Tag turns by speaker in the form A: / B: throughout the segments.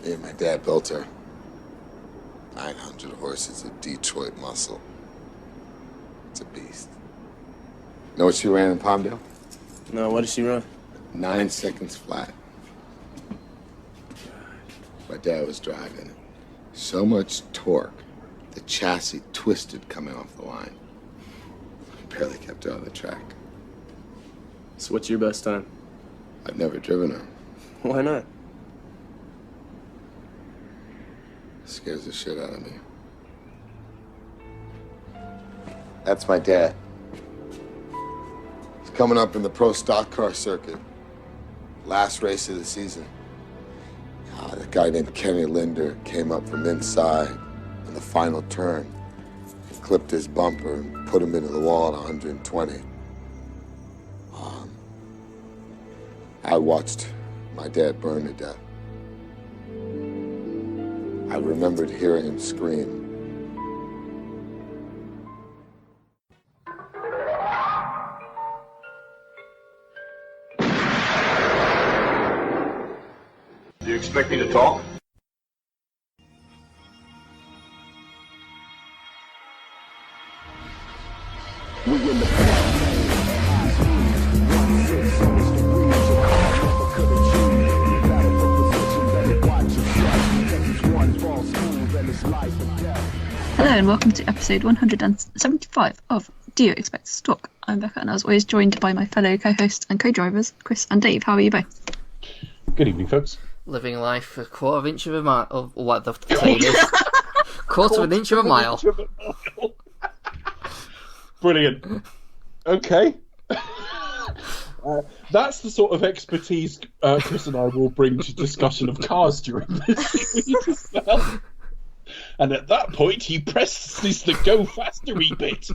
A: Me and my dad built her. 900 horses of Detroit muscle. It's a beast. Know what she ran in Palmdale?
B: No, what did she run?
A: 9 seconds flat. My dad was driving it. So much torque, the chassis twisted coming off the line. Barely kept her on the track.
B: So what's your best time?
A: I've never driven her.
B: Why not?
A: Scares the shit out of me. That's my dad. He's coming up in the pro stock car circuit. Last race of the season. The guy named Kenny Linder came up from inside in the final turn. He clipped his bumper and put him into the wall at 120. I watched my dad burn to death. I remembered hearing him scream.
C: Do you expect me to talk?
D: Hello and welcome to episode 175 of Do You Expect Us to Talk? I'm Becca and as always joined by my fellow co-hosts and co-drivers, Chris and Dave. How are you both?
E: Good evening, folks.
F: Living life a quarter of an inch of a mile, or what the saying is. Quarter of an inch of a mile.
E: Brilliant. Okay. That's the sort of expertise Chris and I will bring to discussion of cars during this series as well. And at that point, he presses the go fastery bit.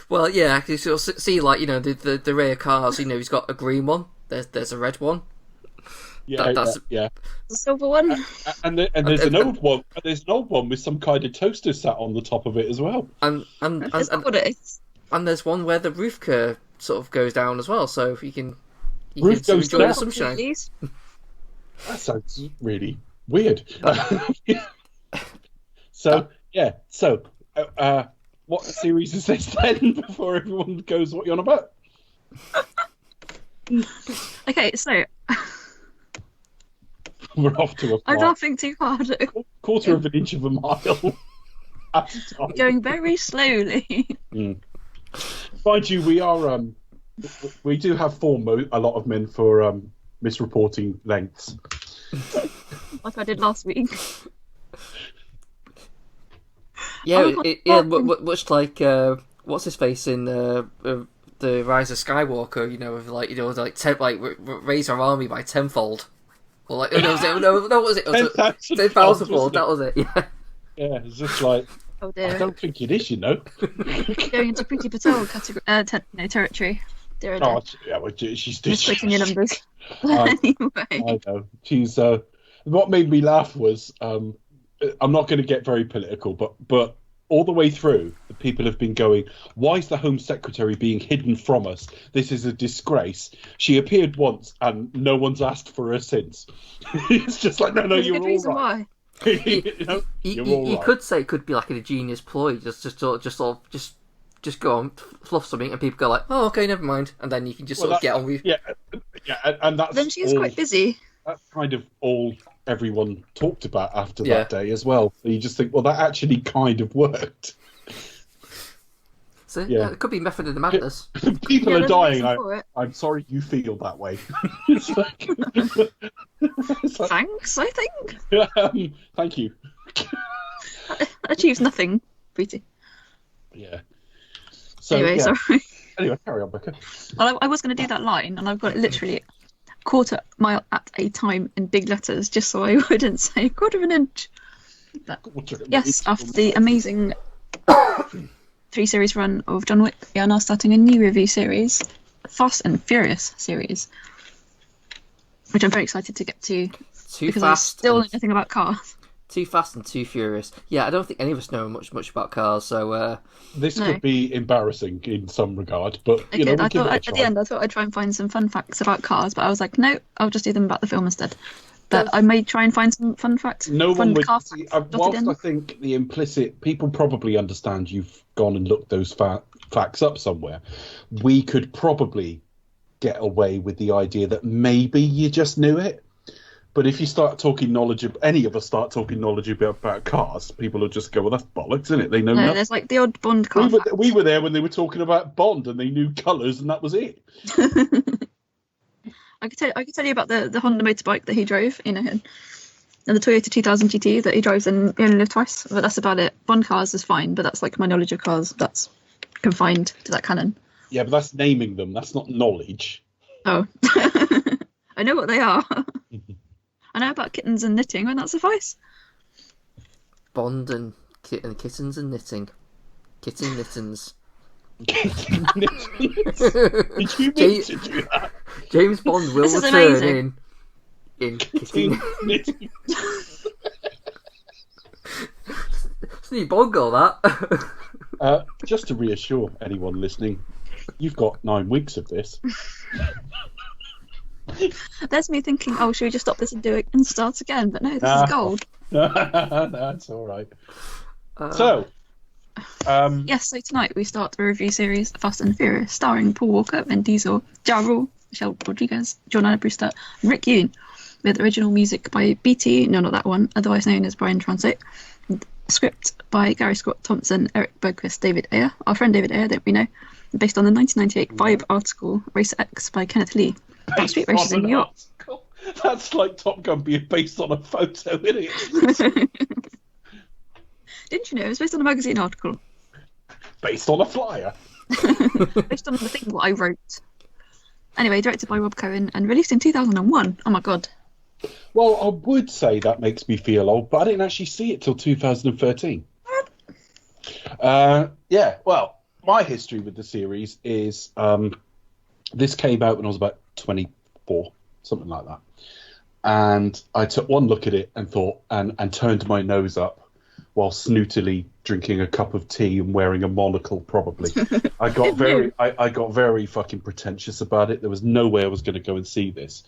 F: Well, yeah, actually, so you'll see, like, you know, the rare cars, you know, he's got a green one, there's a red one.
E: Yeah, yeah.
D: The silver one?
E: And there's an old one. There's an old one with some kind of toaster sat on the top of it as well.
D: Is that what it is?
F: And there's one where the roof sort of goes down as well, so you can
E: Roof goes
F: enjoy
E: down?
F: the sunshine.
E: That sounds really weird. So what series is this then? Before everyone goes, what you on about?
D: Okay, so
E: We're off to a
D: I'm
E: flight.
D: laughing too hard.
E: Quarter of an inch of a mile. At a time.
D: Going very slowly.
E: Mind you, we do have form a lot of men for misreporting lengths.
D: Like I did last week.
F: Yeah, much like what's his face in the Rise of Skywalker, you know, with raise our army by tenfold, or like no, what was it? 10,000-fold. That was it. Yeah.
E: Yeah, it's just like
D: Oh dear.
E: I don't think it is, you know.
D: Going into Pretty Patel territory. Dear, dear.
E: Oh, yeah, well, she's
D: Misquoting your numbers.
E: I
D: Anyway.
E: know. She's. What made me laugh was I'm not going to get very political, but all the way through, the people have been going, why is the Home Secretary being hidden from us? This is a disgrace. She appeared once and no one's asked for her since. It's just like, no,
D: There's a
E: you're
D: good
E: all
D: reason
E: right.
D: why.
F: You could say it could be like an ingenious ploy, just go on, fluff something, and people go like, "Oh, okay, never mind," and then you can just get on with.
E: Yeah, and that's.
D: Then she's quite busy.
E: That's kind of all everyone talked about after that day as well. So you just think, well, that actually kind of worked.
F: So it could be method of the madness.
E: People are dying.
D: For
E: I'm sorry you feel that way. It's like,
D: Thanks, I think.
E: thank you.
D: Achieves nothing, Pretty.
E: Yeah. So,
D: Anyway, sorry.
E: Anyway, carry on, Becca.
D: Well, I was going to do that line, and I've got it literally quarter mile at a time in big letters, just so I wouldn't say quarter of an inch. But, yes, after the amazing 3-series run of John Wick, we are now starting a new review series, Fast and Furious series, which I'm very excited to get to.
F: Too
D: because
F: fast.
D: I still know nothing about cars.
F: Too Fast and Too Furious. Yeah, I don't think any of us know much about cars, so...
E: This
D: No.
E: could be embarrassing in some regard, but,
D: I
E: you know,
D: did.
E: we'll
D: I
E: give
D: thought
E: it a
D: at
E: try.
D: the end I thought I'd try and find some fun facts about cars, but I was like, no, I'll just do them about the film instead. But I may try and find some fun facts.
E: No
D: fun
E: one would
D: car
E: see.
D: facts dotted
E: Whilst
D: in.
E: I think the implicit people probably understand you've gone and looked those facts up somewhere, we could probably get away with the idea that maybe you just knew it. But if you start talking knowledge, any of us start talking knowledge about cars, people will just go, "Well, that's bollocks, isn't it? They know
D: No,
E: nothing."
D: there's like the odd Bond car.
E: We were there when they were talking about Bond, and they knew colours, and that was it.
D: I could tell you about the Honda motorbike that he drove, you know, and the Toyota 2000 GT that he drives and he only lived twice. But that's about it. Bond cars is fine, but that's like my knowledge of cars. That's confined to that canon.
E: Yeah, but that's naming them. That's not knowledge.
D: Oh, I know what they are. I know about kittens and knitting. Won't that suffice?
F: Bond and kittens and knitting. Kitten knittens.
E: Did you mean to do that?
F: James Bond will
D: This is
F: return
D: amazing.
F: in kitten... Sneak Bongo, that.
E: Just to reassure anyone listening, you've got 9 weeks of this.
D: There's me thinking, oh, should we just stop this and do it and start again? But no, this is gold.
E: That's all right. So,
D: Yes, so tonight we start the review series Fast and Furious, starring Paul Walker, Vin Diesel, Ja Rule, Michelle Rodriguez, Jordan Brewster, and Rick Yoon, with original music by BT, no, not that one, otherwise known as Brian Transit. Script by Gary Scott Thompson, Eric Bergquist, David Ayer, our friend David Ayer, don't we know? Based on the 1998 Vibe article Racer X by Kenneth Lee. Street races in New York.
E: Article. That's like Top Gun being based on a photo, isn't it?
D: Didn't you know? It was based on a magazine article.
E: Based on a flyer.
D: Based on the thing that I wrote. Anyway, directed by Rob Cohen and released in 2001. Oh my god.
E: Well, I would say that makes me feel old, but I didn't actually see it till 2013. Yeah, well, my history with the series is this came out when I was about 24, something like that. And I took one look at it and thought, and turned my nose up while snootily drinking a cup of tea and wearing a monocle, probably. I got very fucking pretentious about it. There was no way I was going to go and see this.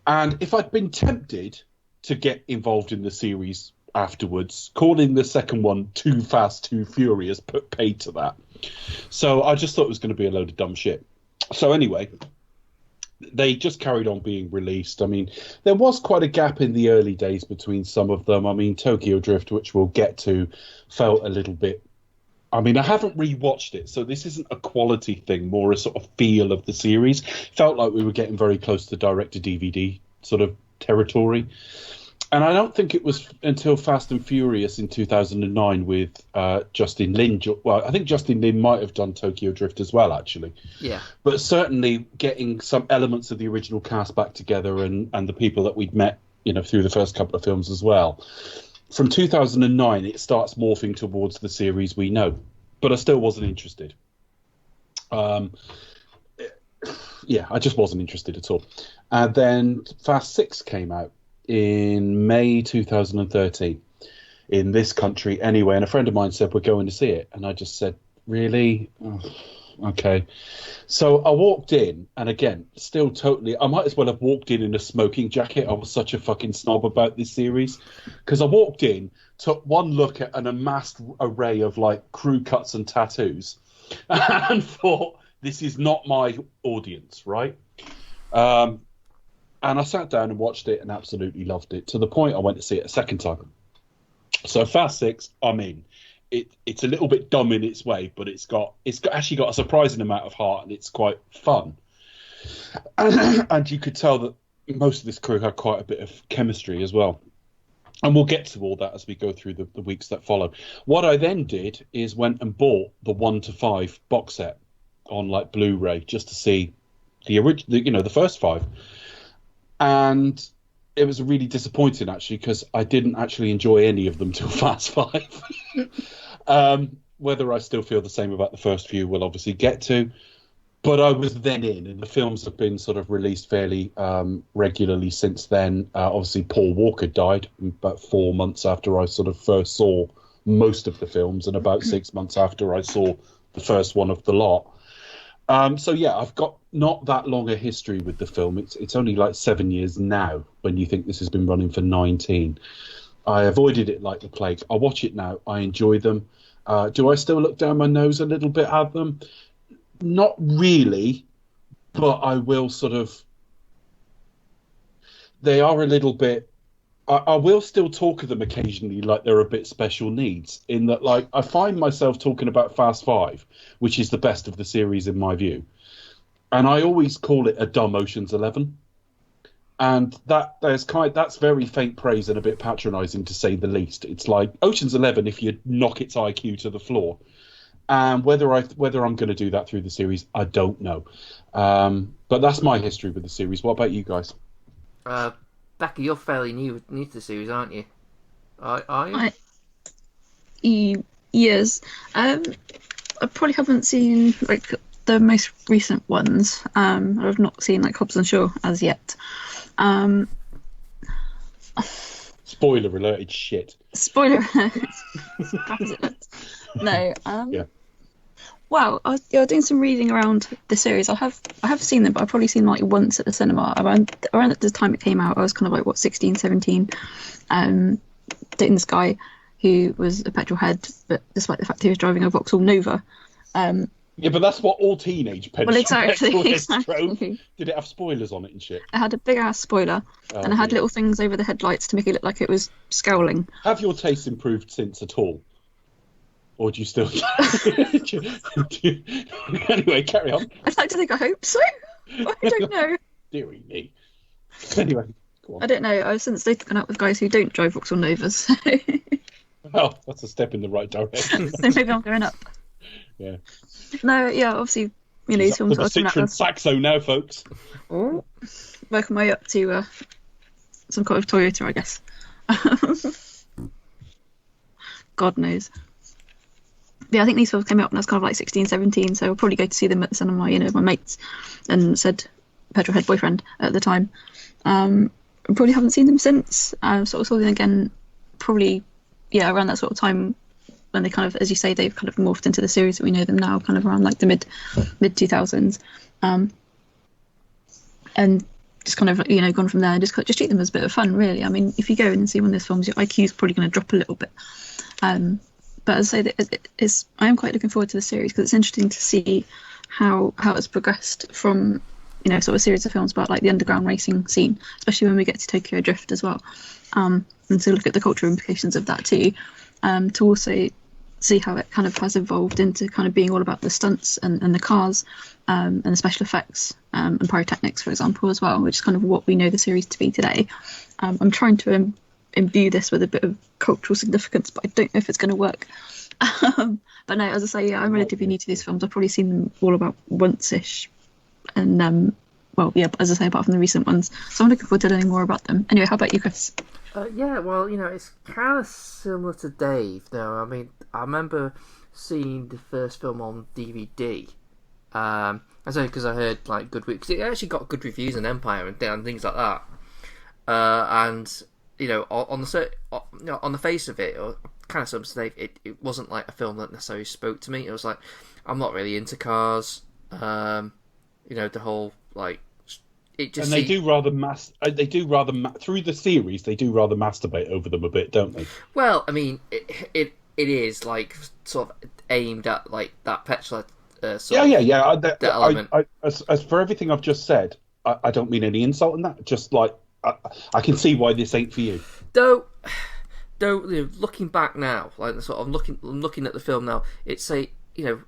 E: And if I'd been tempted to get involved in the series afterwards, calling the second one Too Fast, Too Furious put paid to that. So I just thought it was going to be a load of dumb shit. So anyway, they just carried on being released. I mean, there was quite a gap in the early days between some of them. I mean, Tokyo Drift, which we'll get to, felt a little bit... I mean, I haven't rewatched it, so this isn't a quality thing, more a sort of feel of the series. Felt like we were getting very close to direct-to-DVD sort of territory. And I don't think it was until Fast and Furious in 2009 with Justin Lin. Well, I think Justin Lin might have done Tokyo Drift as well, actually.
F: Yeah.
E: But certainly getting some elements of the original cast back together and the people that we'd met, you know, through the first couple of films as well. From 2009, it starts morphing towards the series we know. But I still wasn't interested. Yeah, I just wasn't interested at all. And then Fast 6 came out in May 2013 in this country anyway, and a friend of mine said we're going to see it, and I just said, really? Oh, okay. So I walked in, and again, still totally, I might as well have walked in a smoking jacket. I was such a fucking snob about this series, because I walked in, took one look at an amassed array of like crew cuts and tattoos and thought, this is not my audience, right? And I sat down and watched it and absolutely loved it, to the point I went to see it a second time. So Fast 6, I'm in. It's a little bit dumb in its way, but it's actually got a surprising amount of heart, and it's quite fun. And you could tell that most of this crew had quite a bit of chemistry as well. And we'll get to all that as we go through the weeks that follow. What I then did is went and bought the 1 to 5 box set on like Blu-ray just to see the first 5. And it was really disappointing, actually, because I didn't actually enjoy any of them till Fast 5. Whether I still feel the same about the first few, we'll obviously get to. but I was then in, and the films have been sort of released fairly regularly since then. Obviously, Paul Walker died about 4 months after I sort of first saw most of the films, and about 6 months after I saw the first one of the lot. So yeah, I've got not that long a history with the film. It's only like 7 years now, when you think this has been running for 19. I avoided it like the plague. I watch it now. I enjoy them. Do I still look down my nose a little bit at them? Not really, but I will sort of. They are a little bit. I will still talk of them occasionally like they're a bit special needs, in that, like, I find myself talking about Fast Five, which is the best of the series in my view, and I always call it a dumb Ocean's 11, and that's very faint praise and a bit patronising, to say the least. It's like Ocean's 11 if you knock its IQ to the floor. And whether I'm going to do that through the series, I don't know. But that's my history with the series. What about you guys?
F: Becca, you're fairly new to the series, aren't you? Are you?
D: Yes. I probably haven't seen like the most recent ones. I've not seen like Hobbs and Shaw as yet.
E: Spoiler alert! It's shit.
D: Spoiler alert! As crap as it looks. No.
E: Yeah.
D: Wow, I was doing some reading around the series. I have seen them, but I've probably seen them like once at the cinema. Around the time it came out, I was kind of like 16, 17, dating this guy who was a petrol head, but despite the fact he was driving a Vauxhall Nova.
E: Yeah, but that's what all teenage petrol heads drove. Did it have spoilers on it and shit?
D: It had a big ass spoiler, and it had little things over the headlights to make it look like it was scowling.
E: Have your tastes improved since at all? Or do you still... Anyway, carry on.
D: I'd like to think I hope so. I don't know.
E: Deary me. Anyway, go on.
D: I don't know. I've since taken up with guys who don't drive Vauxhall Novas. So...
E: Well, that's a step in the right direction.
D: So maybe I'm going up.
E: Yeah.
D: No, yeah, obviously, you know, these films
E: are Citroen Saxo now, folks.
D: Oh, working my way up to some kind of Toyota, I guess. God knows. Yeah, I think these films came out when I was kind of like 16, 17, so I'll probably go to see them at the cinema, you know, with my mates, and said petrolhead boyfriend at the time. Probably haven't seen them since. Sort of saw them again, probably, yeah, around that sort of time when they kind of, as you say, they've kind of morphed into the series that we know them now, kind of around like the mid 2000s, and just kind of, you know, gone from there. Just treat them as a bit of fun, really. I mean, if you go in and see one of these films, your IQ is probably going to drop a little bit. But as I say, I am quite looking forward to the series because it's interesting to see how it's progressed from, you know, sort of a series of films about like the underground racing scene, especially when we get to Tokyo Drift as well, and to look at the cultural implications of that too, to also see how it kind of has evolved into kind of being all about the stunts and the cars, and the special effects, and pyrotechnics, for example, as well, which is kind of what we know the series to be today. I'm trying to imbue this with a bit of cultural significance, but I don't know if it's going to work. But no, as I say, yeah, I'm relatively new to these films. I've probably seen them all about once-ish, and well, yeah, as I say, apart from the recent ones, so I'm looking forward to learning more about them. Anyway, how about you, Chris?
F: Yeah, well, you know, it's kind of similar to Dave, though. I mean, I remember seeing the first film on DVD. I say because I heard like good, because it actually got good reviews on Empire and things like that. And you know, on the face of it, or kind of substantive, it wasn't like a film that necessarily spoke to me. It was like, I'm not really into cars. You know, the whole like. It just
E: and they do rather through the series. They do rather masturbate over them a bit, don't they?
F: Well, I mean, it is like sort of aimed at like that petrol.
E: Yeah.
F: That element.
E: As for everything I've just said, I don't mean any insult in that. Just like I can see why this ain't for you.
F: Though, you know, looking back now, like sort of looking at the film now, it's you know,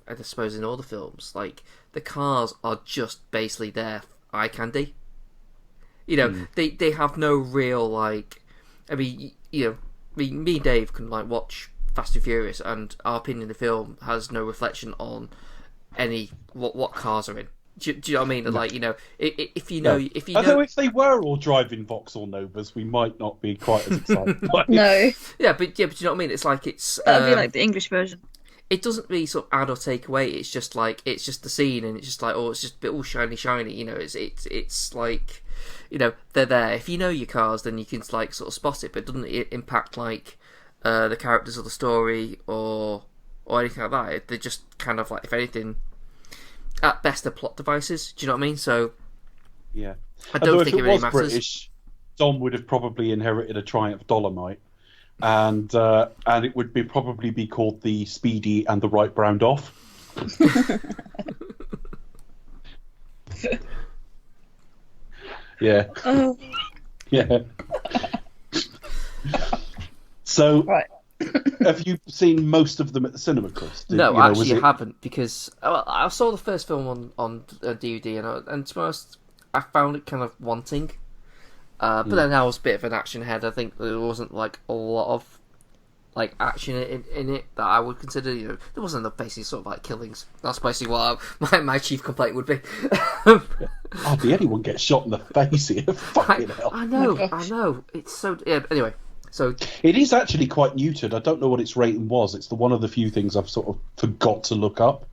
F: I suppose in all the films, like the cars are just basically there. Eye candy, you know. They have no real like. I mean, you know, me and Dave can like watch Fast and Furious, and our opinion of the film has no reflection on any what cars are in. Do you know what I mean? No. Like, you know, if you know.
E: Although if they were all driving Vauxhall Novas, we might not be quite as excited.
D: No.
F: Yeah, but you know what I mean. It's like it's.
D: That'd be like the English version.
F: it doesn't really sort of add or take away. It's just like it's just the scene, and it's just like it's just a bit all shiny. You know, it's like, you know, they're there. If you know your cars, then you can like sort of spot it, but it doesn't impact like the characters or the story or anything like that. They're just kind of like, if anything, at best, they're plot devices. Do you know what I mean? So
E: yeah,
F: I don't think
E: if
F: it really
E: was
F: matters.
E: British, Dom would have probably inherited a Triumph Dolomite, and it would probably be called the Speedy and the Right Browned Off. Yeah.
D: Oh.
E: Yeah. So,
D: Right.
E: have you seen most of them at the cinema, Chris?
F: No, actually, I haven't, because I saw the first film on DVD, and to be honest, I found it kind of wanting. But then I was a bit of an action head. I think there wasn't like a lot of like action in it that I would consider. You know, there wasn't enough basically sort of like killings. That's basically what my chief complaint would be.
E: Hardly anyone gets shot in the face here. Fucking hell.
F: I know. It's so. Yeah. Anyway, so
E: it is actually quite neutered. I don't know what its rating was. It's one of the few things I've sort of forgot to look up.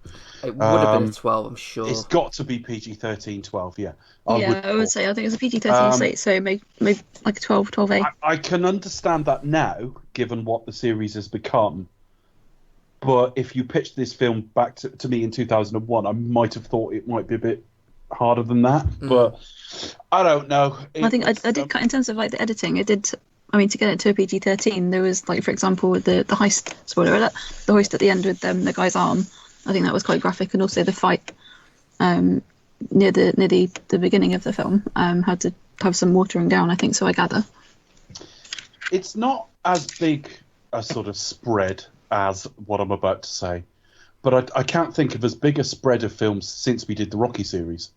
F: It would have been a 12, I'm sure.
E: It's got to be PG-13, 12, yeah.
D: I would say. I think it's a PG-13 so maybe like a 12, 12A.
E: I can understand that now, given what the series has become. But if you pitched this film back to me in 2001, I might have thought it might be a bit harder than that. But I don't know.
D: I think I did cut in terms of like the editing. It did. I mean, to get it to a PG-13, there was like, for example, with the heist. Spoiler alert: the hoist at the end with the guy's arm. I think that was quite graphic, and also the fight near the beginning of the film had to have some watering down, I think, so I gather.
E: It's not as big a sort of spread as what I'm about to say, but I can't think of as big a spread of films since we did the Rocky series.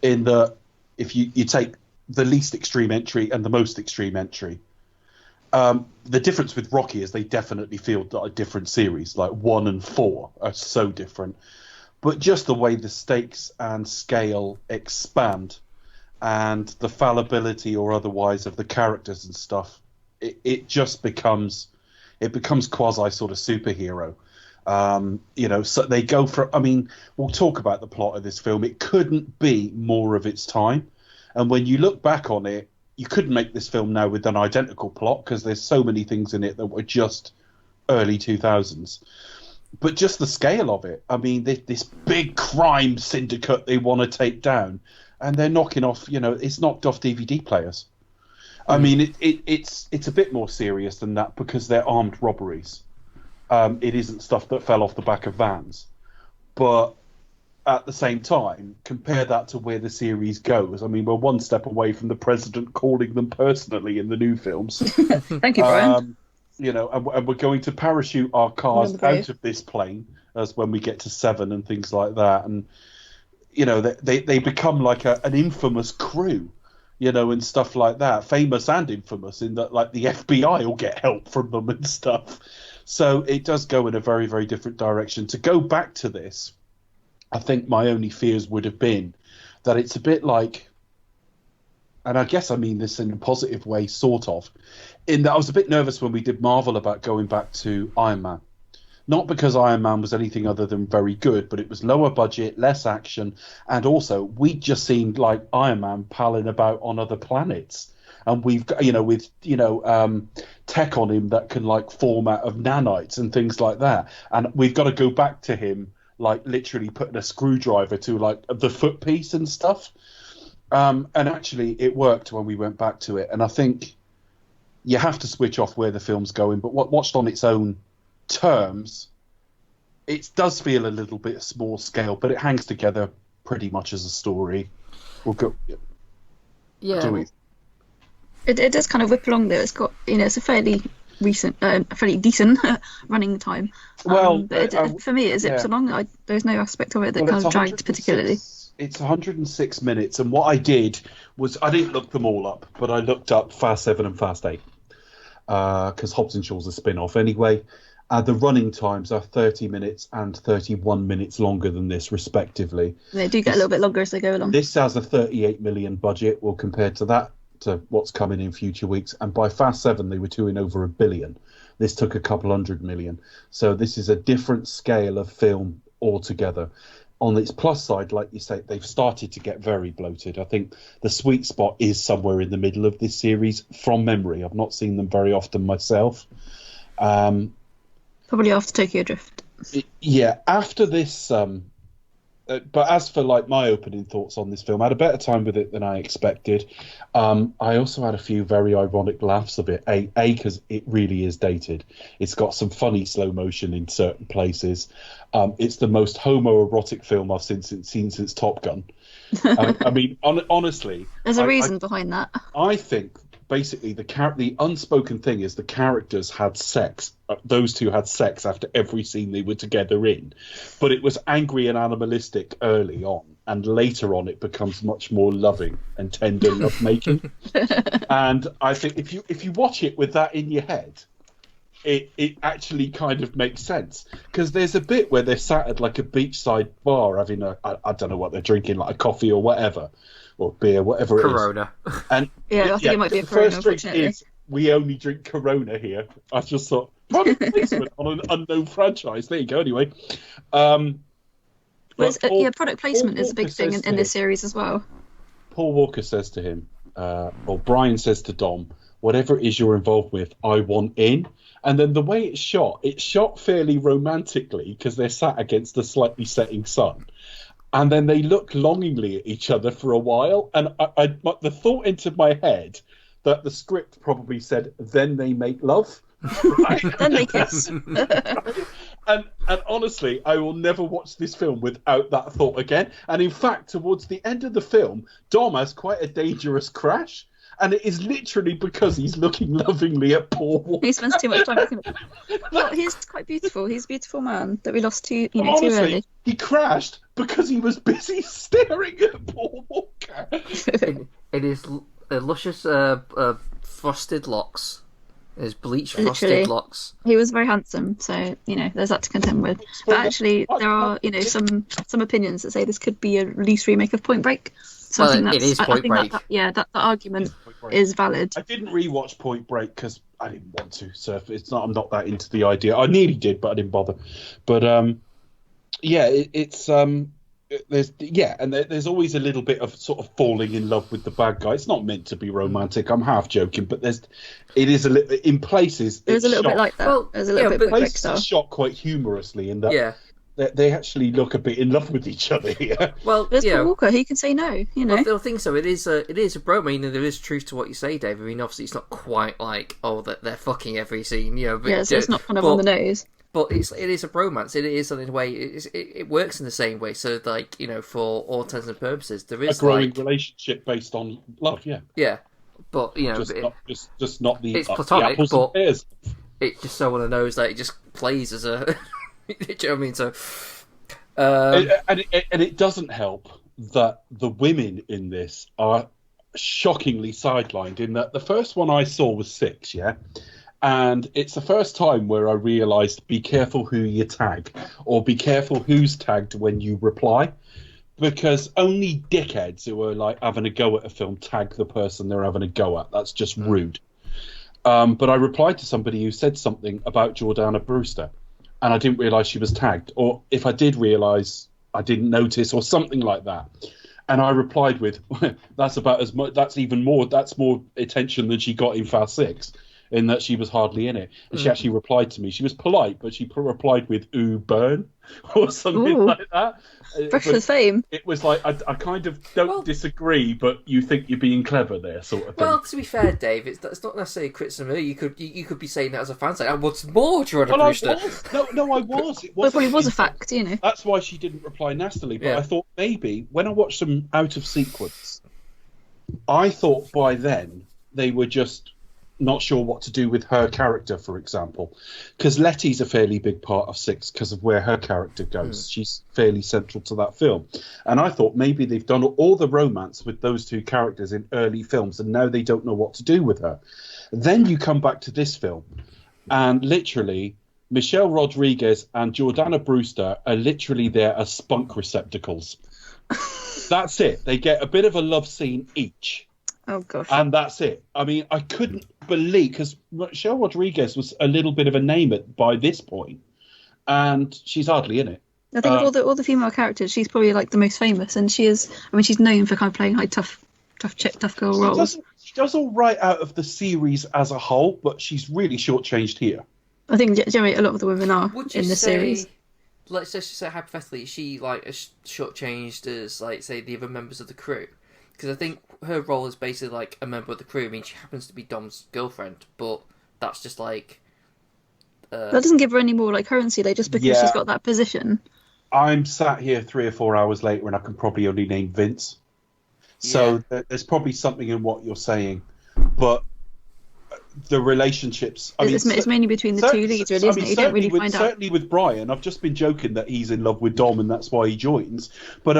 E: In that, if you take the least extreme entry and the most extreme entry, the difference with Rocky is they definitely feel like a different series. Like 1 and 4 are so different, but just the way the stakes and scale expand, and the fallibility or otherwise of the characters and stuff, it just becomes quasi sort of superhero. You know, so they go for. I mean, we'll talk about the plot of this film. It couldn't be more of its time, and when you look back on it, you couldn't make this film now with an identical plot because there's so many things in it that were just early 2000s. But just the scale of it. I mean, this big crime syndicate they want to take down, and they're knocking off. You know, it's knocked off DVD players. I mean, it's a bit more serious than that because they're armed robberies. It isn't stuff that fell off the back of vans, but at the same time, compare that to where the series goes. I mean, we're one step away from the president calling them personally in the new films.
D: Thank you, Brian.
E: You know, and we're going to parachute our cars out of this plane as when we get to 7 and things like that. And, you know, they become like an infamous crew, you know, and stuff like that. Famous and infamous in that, like, the FBI will get help from them and stuff. So it does go in a very, very different direction. To go back to this, I think my only fears would have been that it's a bit like, and I guess I mean this in a positive way, sort of, in that I was a bit nervous when we did Marvel about going back to Iron Man. Not because Iron Man was anything other than very good, but it was lower budget, less action, and also we just seemed like Iron Man palling about on other planets. And we've got, you know, with, you know, tech on him that can like form out of nanites and things like that. And we've got to go back to him like literally putting a screwdriver to like the foot piece and stuff. And actually it worked when we went back to it. And I think you have to switch off where the film's going, but watched on its own terms, it does feel a little bit small scale, but it hangs together pretty much as a story. We'll go.
F: Yeah.
D: It does kind of whip along there. It's got, you know, it's a fairly decent running time.
E: Well,
D: but for me, it zips along. There's no aspect of it that kind of dragged particularly.
E: It's 106 minutes, and what I did was I didn't look them all up, but I looked up Fast 7 and Fast 8 because Hobbs and Shaw's a spin-off anyway. The running times are 30 minutes and 31 minutes longer than this, respectively.
D: They do get a little bit longer as they go along.
E: This has a 38 million budget, well, compared to that, to what's coming in future weeks. And by Fast 7, they were doing over $1 billion. This took a couple 100 million. So this is a different scale of film altogether. On its plus side, like you say, they've started to get very bloated. I think the sweet spot is somewhere in the middle of this series, from memory. I've not seen them very often myself.
D: Probably after Tokyo Drift.
E: Yeah, after this... but as for like my opening thoughts on this film, I had a better time with it than I expected. I also had a few very ironic laughs of it. Because it really is dated. It's got some funny slow motion in certain places. It's the most homoerotic film I've seen since Top Gun. I mean, honestly,
D: there's a reason behind that.
E: I think basically the unspoken thing is the characters had sex. Those two had sex after every scene they were together in, but it was angry and animalistic early on, and later on it becomes much more loving and tender lovemaking. And I think if you watch it with that in your head, it actually kind of makes sense, because there's a bit where they're sat at like a beachside bar having I don't know what they're drinking, like a coffee or whatever, or beer, whatever it is.
F: Corona.
E: And
D: I think it might be a
E: the
D: Corona,
E: first drink
D: unfortunately.
E: is, we only drink Corona here. I just thought, product placement on an unknown franchise. There you go. Anyway,
D: Product placement is a big thing in this series as well.
E: Paul Walker says to him, or Brian says to Dom, whatever it is you're involved with, I want in. And then the way it's shot fairly romantically, because they're sat against the slightly setting sun. And then they look longingly at each other for a while. And the thought into my head that the script probably said, then they make love. Right?
D: Then they kiss.
E: And honestly, I will never watch this film without that thought again. And in fact, towards the end of the film, Dom has quite a dangerous crash. And it is literally because he's looking lovingly at Paul Walker.
D: He spends too much time looking at Well, he's quite beautiful. He's a beautiful man that we lost too
E: Honestly,
D: too early.
E: He crashed because he was busy staring at Paul Walker.
F: It is luscious frosted locks. His bleach frosted
D: Literally.
F: locks.
D: He was very handsome, so there's that to contend with. But actually, there are some opinions that say this could be a loose remake of Point Break. So I think
F: it is Point Break.
D: That argument is valid.
E: I didn't rewatch Point Break because I didn't want to. So I'm not that into the idea. I nearly did, but I didn't bother. But there's always a little bit of sort of falling in love with the bad guy. It's not meant to be romantic. I'm half joking, but it is a little in places.
D: There's a little bit like that.
F: Well,
D: there's a little bit Point Break
E: Places
D: style.
E: are shot quite humorously in that.
F: Yeah.
E: They actually look a bit in love with each other here.
F: Well,
D: There's Paul Walker. He can say no.
F: Well, I think so. It is a bromance, and there is truth to what you say, Dave. I mean, obviously, it's not quite like that they're fucking every scene, But,
D: so it's not kind of on the nose.
F: But it is a bromance. It is in a way. It works in the same way. So, like for all intents and purposes, there is
E: a growing relationship based on love. Yeah.
F: Yeah, but
E: just not the.
F: It's platonic, but
E: pears.
F: it just so on the nose that it just plays as a. Do you know what I mean? So,
E: and it doesn't help that the women in this are shockingly sidelined. In that the first one I saw was 6, yeah, and it's the first time where I realised be careful who you tag, or be careful who's tagged when you reply, because only dickheads who are like having a go at a film tag the person they're having a go at. That's just rude. But I replied to somebody who said something about Jordana Brewster. And I didn't realise she was tagged. Or if I did realise, I didn't notice, or something like that. And I replied with, that's about as much, that's more attention than she got in Fast 6, in that she was hardly in it. And she actually replied to me. She was polite, but she replied with, ooh, burn, or something like that.
D: Fresh for fame.
E: It was like, I kind of don't disagree, but you think you're being clever there, sort of thing.
F: Well, to be fair, Dave, it's not necessarily criticism. You could be saying that as a fan, saying, what's more, Jordan Brewster?
E: No, I was. It
D: Well, it probably was a fact,
E: That's why she didn't reply nastily. But
F: Yeah.
E: I thought maybe when I watched them out of sequence, I thought by then they were just not sure what to do with her character, for example. Because Letty's a fairly big part of 6 because of where her character goes. She's fairly central to that film. And I thought maybe they've done all the romance with those two characters in early films, and now they don't know what to do with her. Then you come back to this film, and literally Michelle Rodriguez and Jordana Brewster are literally there as spunk receptacles. That's it. They get a bit of a love scene each.
D: Oh gosh.
E: And that's it. I mean, I couldn't. believe, because Michelle Rodriguez was a little bit of a name by this point, and she's hardly in it.
D: I think of all the female characters, she's probably like the most famous, and she is. I mean, she's known for kind of playing like tough chick, tough girl roles.
E: She does all right out of the series as a whole, but she's really shortchanged here.
D: I think generally a lot of the women are in the series.
F: Let's just say hypothetically, she like is shortchanged as like say the other members of the crew, because I think her role is basically like a member of the crew. I mean, she happens to be Dom's girlfriend, but that's just like.
D: That doesn't give her any more like currency, though, just because she's got that position.
E: I'm sat here 3 or 4 hours later, and I can probably only name Vince. So there's probably something in what you're saying, but the relationships. I mean,
D: it's mainly between the two leads, really, isn't it? You don't really find out.
E: Certainly with Brian, I've just been joking that he's in love with Dom, and that's why he joins. But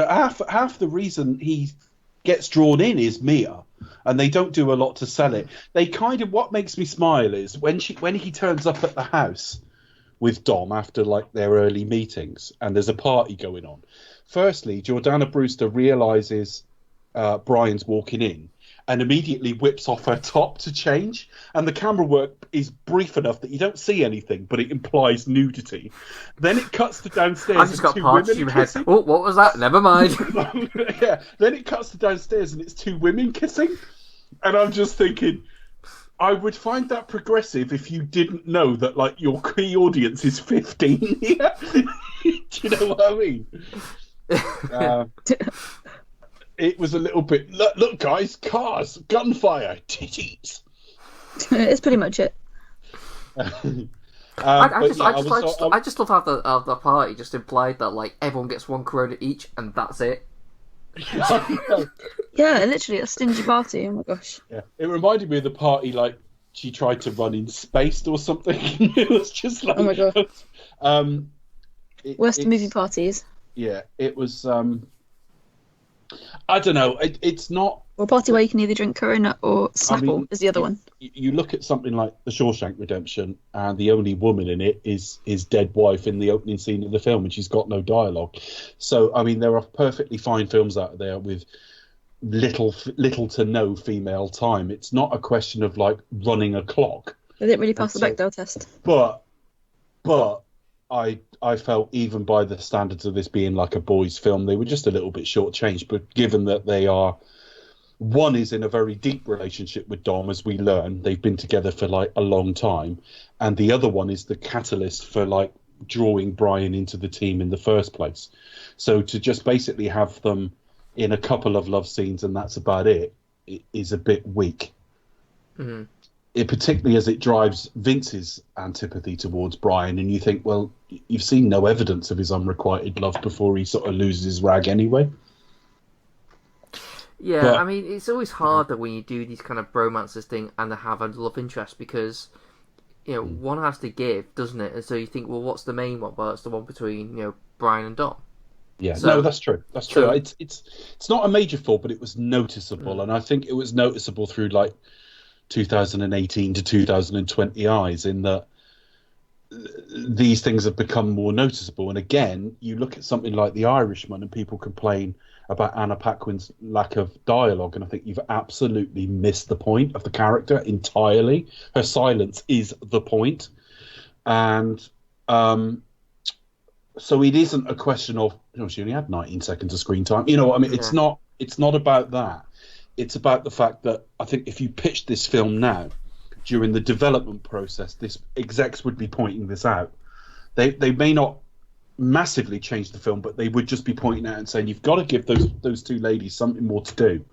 E: half the reason he gets drawn in is Mia, and they don't do a lot to sell it. They kind of, what makes me smile is when he turns up at the house with Dom after like their early meetings, and there's a party going on. Firstly, Jordana Brewster realizes Brian's walking in, and immediately whips off her top to change, and the camera work is brief enough that you don't see anything, but it implies nudity. Then it cuts to downstairs.
F: I just got parts in my head. Oh, what was that? Never mind.
E: Yeah. Then it cuts to downstairs, and it's two women kissing, and I'm just thinking, I would find that progressive if you didn't know that like your key audience is 15 here. Do you know what I mean? It was a little bit. Look, guys, cars, gunfire, titties.
D: It's pretty much it.
F: I just love how the party just implied that like everyone gets one Corona each, and that's it.
D: Yeah, literally a stingy party. Oh my gosh.
E: Yeah, it reminded me of the party like she tried to run in Spaced or something. It was just like,
D: oh my god. Worst movie parties.
E: Yeah, it was. I don't know. It's not.
D: Or a party where you can either drink Corona or Snapple is the other one.
E: You look at something like The Shawshank Redemption, and the only woman in it is his dead wife in the opening scene of the film, and she's got no dialogue. So, I mean, there are perfectly fine films out there with little to no female time. It's not a question of like running a clock.
D: They didn't really pass the Bechdel test.
E: But I felt even by the standards of this being like a boys' film, they were just a little bit shortchanged. But given that they are, one is in a very deep relationship with Dom, as we learn, they've been together for like a long time, and the other one is the catalyst for like drawing Brian into the team in the first place. So to just basically have them in a couple of love scenes and that's about it is a bit weak.
F: Mm-hmm.
E: It, particularly as it drives Vince's antipathy towards Brian, and you think, well, you've seen no evidence of his unrequited love before he sort of loses his rag anyway.
F: Yeah, but, I mean, it's always harder when you do these kind of bromances thing and have a love interest because, you know, one has to give, doesn't it? And so you think, well, what's the main one? Well, it's the one between, you know, Brian and Dom.
E: Yeah, so, no, that's true. That's true. It's not a major fault, but it was noticeable, and I think it was noticeable through like 2018 to 2020 eyes, in that these things have become more noticeable. And again, you look at something like The Irishman and people complain about Anna Paquin's lack of dialogue, and I think you've absolutely missed the point of the character entirely. Her silence is the point. And so it isn't a question of, you know, she only had 19 seconds of screen time. You know what I mean? Yeah. It's not about that. It's about the fact that I think if you pitched this film now, during the development process, this execs would be pointing this out. They may not massively change the film, but they would just be pointing out and saying, you've got to give those two ladies something more to do.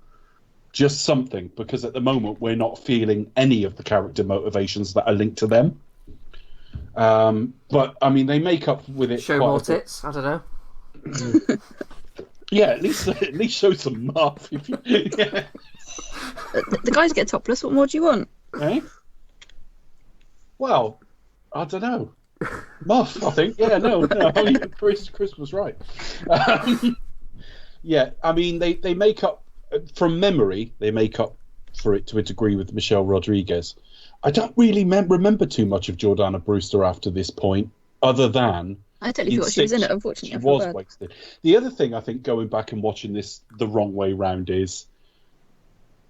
E: Just something, because at the moment we're not feeling any of the character motivations that are linked to them. But, I mean, they make up with it.
F: Show more tits? I don't know.
E: Yeah, at least show some muff. If you, yeah.
D: The guys get topless. What more do you want?
E: Eh? Well, I don't know. Muff, I think. Yeah, no. I mean, Chris was right. Yeah, I mean, they make up from memory. They make up for it to a degree with Michelle Rodriguez. I don't really remember too much of Jordana Brewster after this point, other than.
D: I totally forgot she was in it, unfortunately.
E: She was wasted. The other thing, I think, going back and watching this the wrong way round is,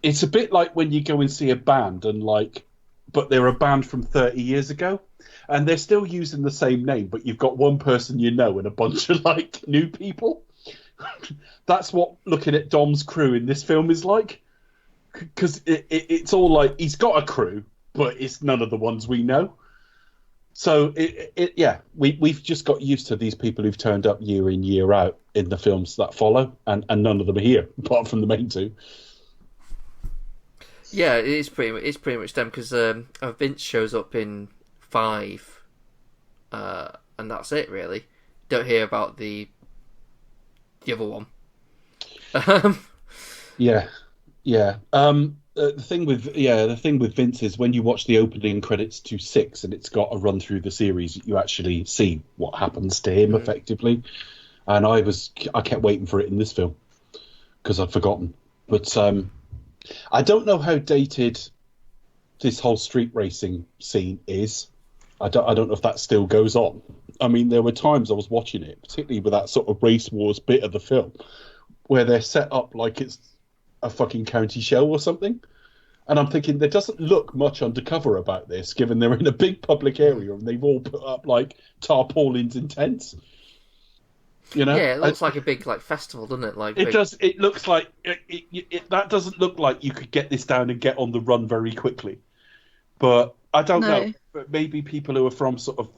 E: it's a bit like when you go and see a band and, like, but they're a band from 30 years ago, and they're still using the same name, but you've got one person you know and a bunch of like new people. That's what looking at Dom's crew in this film is like, because it's all like he's got a crew, but it's none of the ones we know. So we've just got used to these people who've turned up year in, year out in the films that follow, and none of them are here apart from the main two.
F: Yeah, it's pretty much them, because Vince shows up in 5, and that's it really. Don't hear about the other one.
E: Yeah. The thing with Vince is when you watch the opening credits to 6 and it's got a run through the series, you actually see what happens to him effectively. And I kept waiting for it in this film because I'd forgotten. But I don't know how dated this whole street racing scene is. I don't know if that still goes on. I mean, there were times I was watching it, particularly with that sort of race wars bit of the film, where they're set up like it's a fucking county show or something. And I'm thinking there doesn't look much undercover about this, given they're in a big public area and they've all put up like tarpaulins and tents. You know?
F: Yeah, it looks like a big like festival, doesn't it? Like
E: it does. It looks like that doesn't look like you could get this down and get on the run very quickly. But I don't know. But maybe people who are from sort of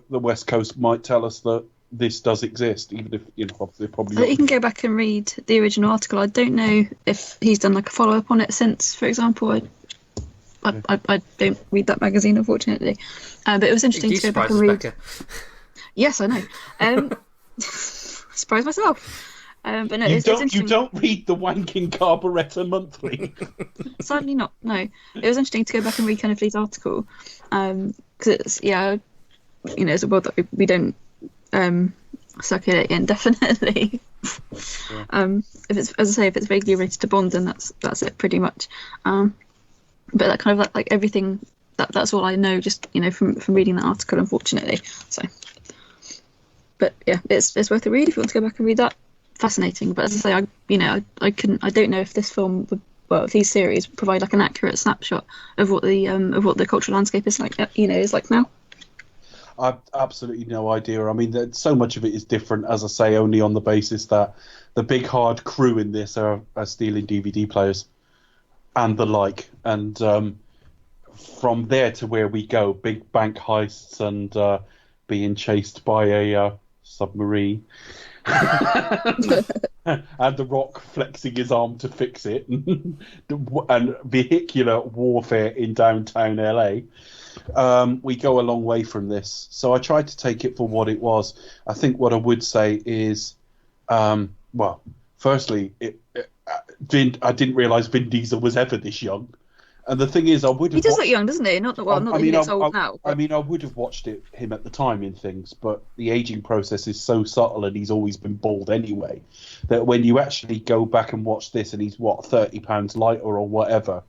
E: the West Coast might tell us that this does exist, even if obviously probably.
D: You can go back and read the original article. I don't know if he's done like a follow up on it since, for example. I don't read that magazine, unfortunately. But it was interesting to go back and read.
F: Becca.
D: Yes, I know. Surprise myself. But no,
E: you
D: it's
E: don't read the Wanking Carburetor Monthly.
D: Sadly not. No, it was interesting to go back and read kind of Lee's article, because it's it's a world that we don't circulate indefinitely. Yeah. If it's, as I say, if it's vaguely related to Bond, then that's it pretty much. But that kind of like everything that's all I know, just from reading that article, unfortunately. So, but yeah, it's worth a read if you want to go back and read that. Fascinating, but as I say, I don't know if this film would, if these series provide like an accurate snapshot of what the cultural landscape is like, is like now.
E: I've absolutely no idea. I mean, so much of it is different, as I say, only on the basis that the big hard crew in this are stealing DVD players and the like, and from there to where we go, big bank heists and being chased by a submarine. And The Rock flexing his arm to fix it, and vehicular warfare in downtown LA. We go a long way from this, so I tried to take it for what it was. I think what I would say is, firstly, I didn't realise Vin Diesel was ever this young. And the thing is, I would have.
D: He does look young, doesn't he? Not that he looks old now. But...
E: I mean, I would have watched him at the time in things, but the aging process is so subtle, and he's always been bald anyway, that when you actually go back and watch this, and he's 30 pounds lighter or whatever,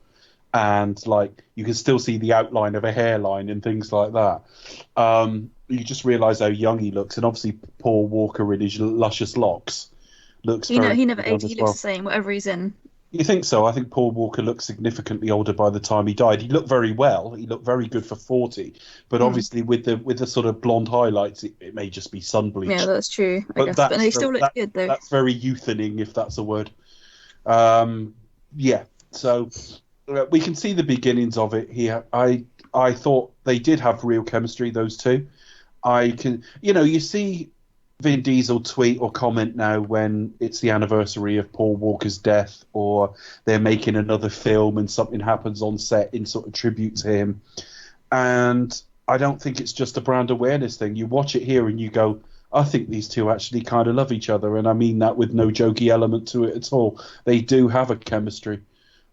E: and like you can still see the outline of a hairline and things like that. You just realise how young he looks, and obviously Paul Walker in his luscious locks looks. He
D: never ages. He looks the same, whatever he's in.
E: You think so? I think Paul Walker looked significantly older by the time he died. He looked very well. He looked very good for 40. But obviously, with the sort of blonde highlights, it may just be sun bleach.
D: Yeah, that's true. I guess. But he still looks good, though.
E: That's very youthening, if that's a word. Yeah. So we can see the beginnings of it here. I thought they did have real chemistry, those two. You see Vin Diesel tweet or comment now when it's the anniversary of Paul Walker's death, or they're making another film and something happens on set in sort of tribute to him. And I don't think it's just a brand awareness thing. You watch it here and you go, I think these two actually kind of love each other. And I mean that with no jokey element to it at all. They do have a chemistry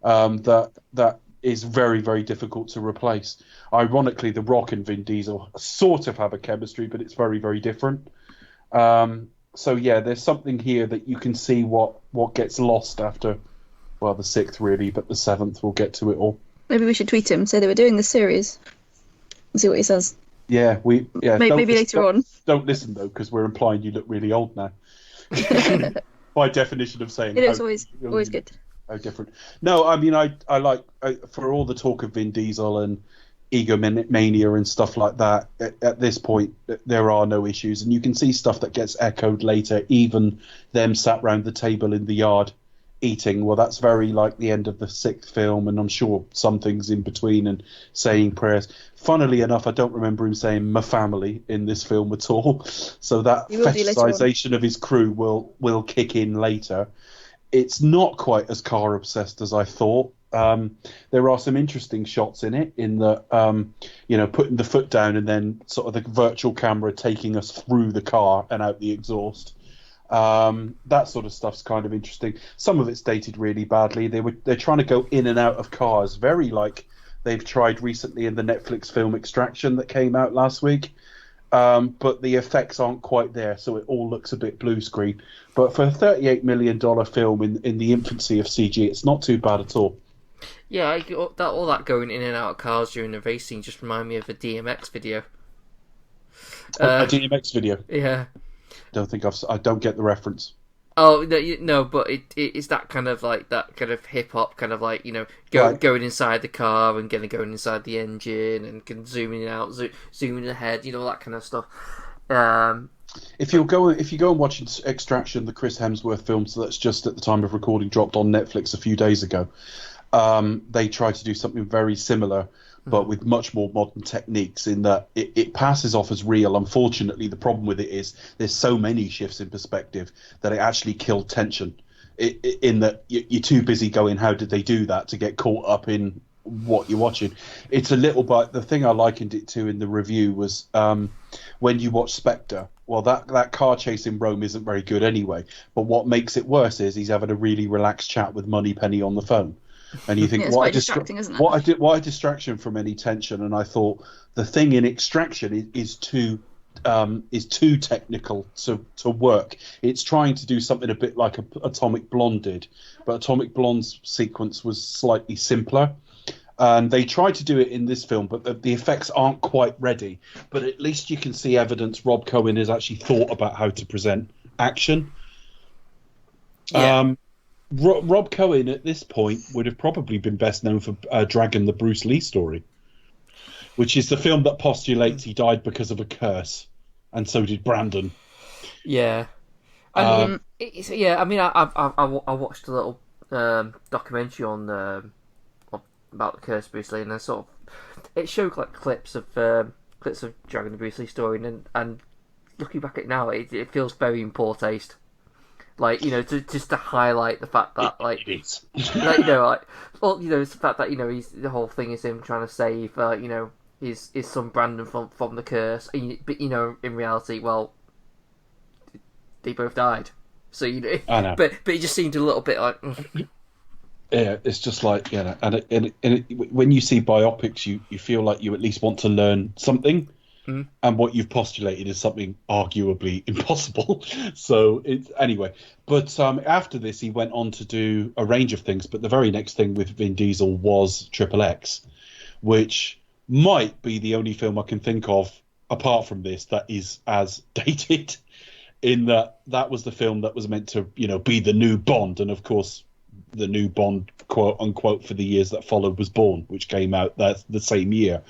E: that is very, very difficult to replace. Ironically, The Rock and Vin Diesel sort of have a chemistry, but it's very, very different. So yeah, there's something here that you can see what gets lost after, the 6th really, but the 7th we'll get to it all.
D: Maybe we should tweet him, say they were doing this series, and see what he says.
E: Yeah,
D: maybe later on.
E: Don't listen though, because we're implying you look really old now. By definition of saying
D: it is always good.
E: How different. No, I mean I like for all the talk of Vin Diesel and egomania and stuff like that. At this point, there are no issues, and you can see stuff that gets echoed later. Even them sat round the table in the yard eating. Well, that's very like the end of the 6th film, and I'm sure some things in between, and saying prayers. Funnily enough, I don't remember him saying "my family" in this film at all. So that fetishization of his crew will kick in later. It's not quite as car obsessed as I thought. There are some interesting shots in it, in that putting the foot down and then sort of the virtual camera taking us through the car and out the exhaust. That sort of stuff's kind of interesting. Some of it's dated really badly. They're trying to go in and out of cars, very like they've tried recently in the Netflix film Extraction that came out last week. But the effects aren't quite there, so it all looks a bit blue screen. But for a $38 million film in the infancy of CG, it's not too bad at all.
F: Yeah, all that going in and out of cars during the racing just remind me of a DMX video.
E: A DMX video?
F: Yeah.
E: I don't get the reference.
F: Oh no, but it's that kind of like that kind of hip hop kind of like going inside the car and going inside the engine and zooming out, zooming ahead, that kind of stuff.
E: If you go and watch Extraction, the Chris Hemsworth film, so that's just at the time of recording dropped on Netflix a few days ago. They try to do something very similar, but with much more modern techniques, in that it passes off as real. Unfortunately, the problem with it is there's so many shifts in perspective that it actually killed tension, in that you're too busy going, how did they do that, to get caught up in what you're watching. It's a little bit, the thing I likened it to in the review was when you watch Spectre. Well, that car chase in Rome isn't very good anyway, but what makes it worse is he's having a really relaxed chat with Moneypenny on the phone. And you think,
D: what a
E: what a distraction from any tension. And I thought the thing in Extraction is too technical to work. It's trying to do something a bit like Atomic Blonde did, but Atomic Blonde's sequence was slightly simpler. And they tried to do it in this film, but the effects aren't quite ready. But at least you can see evidence Rob Cohen has actually thought about how to present action.
F: Yeah.
E: Rob Cohen at this point would have probably been best known for Dragon, the Bruce Lee story, which is the film that postulates he died because of a curse, and so did Brandon.
F: Yeah, I watched a little documentary on about the curse of Bruce Lee, and I it showed like clips of Dragon, the Bruce Lee story, and looking back at it now, it feels very in poor taste. Like, just to highlight the fact that, like,
E: it is.
F: it's the fact that he's, the whole thing is him trying to save, his son Brandon from the curse. But in reality, well, they both died. So
E: I know.
F: But it just seemed a little bit like.
E: Yeah, it's just like when you see biopics, you feel like you at least want to learn something. And what you've postulated is something arguably impossible. So anyway. But after this, he went on to do a range of things. But the very next thing with Vin Diesel was Triple X, which might be the only film I can think of, apart from this, that is as dated. In that was the film that was meant to, be the new Bond. And of course, the new Bond, quote unquote, for the years that followed was Bourne, which came out the same year.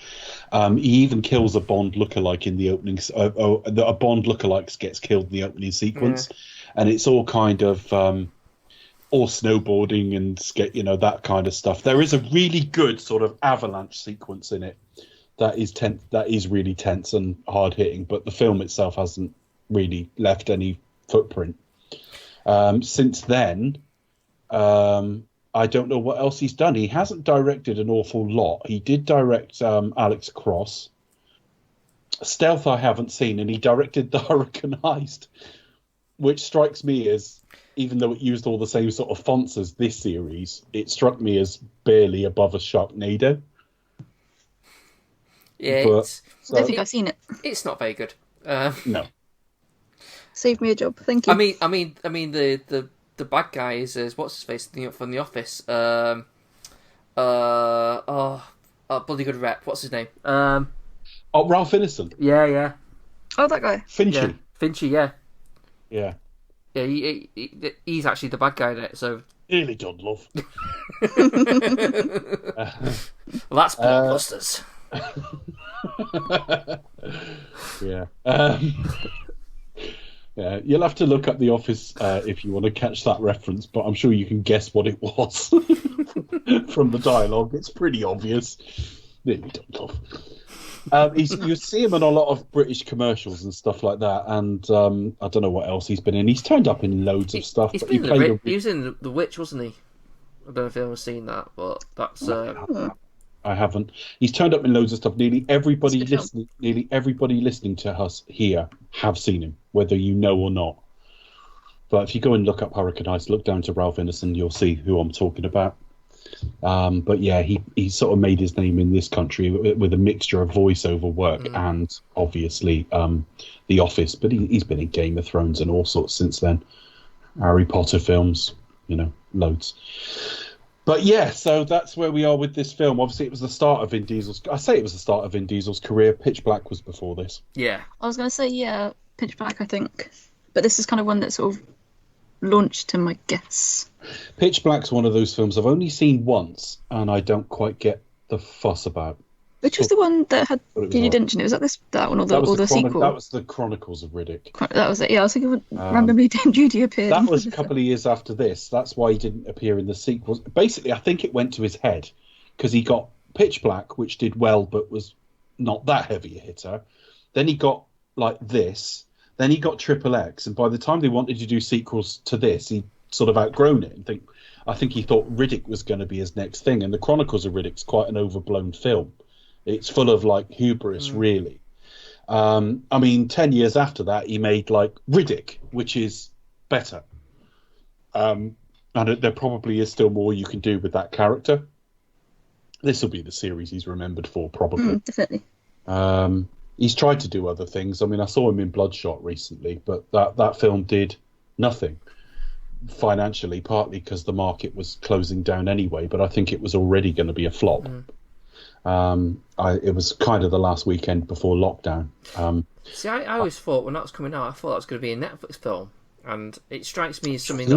E: He even kills a Bond lookalike in the opening. A Bond lookalike gets killed in the opening sequence, and it's all kind of all snowboarding and that kind of stuff. There is a really good sort of avalanche sequence in it that is tense. That is really tense and hard hitting, but the film itself hasn't really left any footprint. Since then. I don't know what else he's done. He hasn't directed an awful lot. He did direct Alex Cross. Stealth I haven't seen, and he directed The Hurricane Heist, which strikes me as, even though it used all the same sort of fonts as this series, it struck me as barely above a Sharknado.
F: Yeah,
D: I don't think I've seen it.
F: It's not very good.
E: No.
D: Save me a job, thank you.
F: I mean, the bad guy is what's his face from The Office. Bloody good rep. What's his name?
E: Ralph Ineson.
F: Yeah.
D: Oh, that guy.
E: Finchy.
F: Yeah. Finchy, yeah.
E: Yeah.
F: Yeah, he's actually the bad guy in it. So
E: nearly done, love.
F: well, that's blockbusters.
E: Yeah. Yeah, you'll have to look up The Office if you want to catch that reference, but I'm sure you can guess what it was from the dialogue. It's pretty obvious. Nearly don't laugh. You see him in a lot of British commercials and stuff like that, and I don't know what else he's been in. He's turned up in loads of stuff.
F: He's
E: but
F: been
E: he
F: he was in The Witch, wasn't he? I don't know if anyone's seen that, but that's.
E: I haven't. He's turned up in loads of stuff. Nearly everybody listening to us here have seen him, whether you know or not. But if you go and look up Hurricane Ice, look down to Ralph Ineson, you'll see who I'm talking about. But yeah, he sort of made his name in this country with a mixture of voiceover work and obviously The Office. But he's been in Game of Thrones and all sorts since then. Harry Potter films, loads. But yeah, so that's where we are with this film. Obviously, it was the start of Vin Diesel's. I say it was the start of Vin Diesel's career. Pitch Black was before this.
F: Yeah.
D: I was going to say, yeah, Pitch Black, I think. But this is kind of one that sort of launched him, I guess.
E: Pitch Black's one of those films I've only seen once, and I don't quite get the fuss about.
D: Which was the one that had Judi Dench in it? Was that one or the sequel?
E: That was the Chronicles of Riddick.
D: That was it. Yeah, I was thinking randomly Judi appeared.
E: That was a couple of years after this. That's why he didn't appear in the sequels. Basically, I think it went to his head because he got Pitch Black, which did well but was not that heavy a hitter. Then he got like this. Then he got Triple X, and by the time they wanted to do sequels to this, he sort of outgrown it. And I think he thought Riddick was going to be his next thing. And the Chronicles of Riddick's quite an overblown film. It's full of like hubris, really. I mean, 10 years after that, he made like Riddick, which is better. And there probably is still more you can do with that character. This will be the series he's remembered for, probably.
D: Definitely.
E: He's tried to do other things. I mean, I saw him in Bloodshot recently, but that film did nothing financially, partly because the market was closing down anyway, but I think it was already going to be a flop. It was kind of the last weekend before lockdown.
F: See, I always thought when that was coming out, I thought that was going to be a Netflix film, and it strikes me as something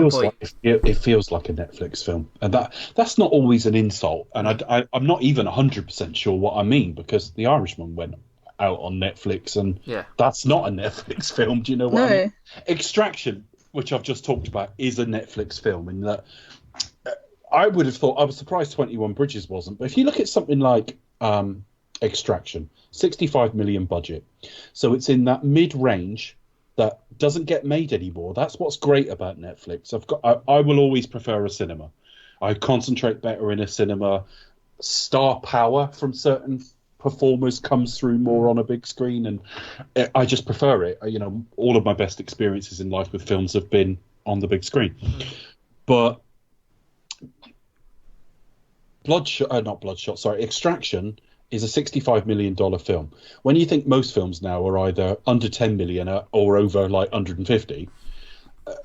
E: it feels like a Netflix film, and that's not always an insult. And I'm not even 100% sure what I mean, because The Irishman went out on Netflix, and that's not a Netflix film. Do you know what I mean? Extraction, which I've just talked about, is a Netflix film in that. I would have thought, I was surprised 21 Bridges wasn't, but if you look at something like Extraction, 65 million budget, so it's in that mid-range that doesn't get made anymore. That's what's great about Netflix. I will always prefer a cinema. I concentrate better in a cinema. Star power from certain performers comes through more on a big screen, and I just prefer it. All of my best experiences in life with films have been on the big screen. But Extraction is a $65 million film. When you think most films now are either under 10 million or over like 150,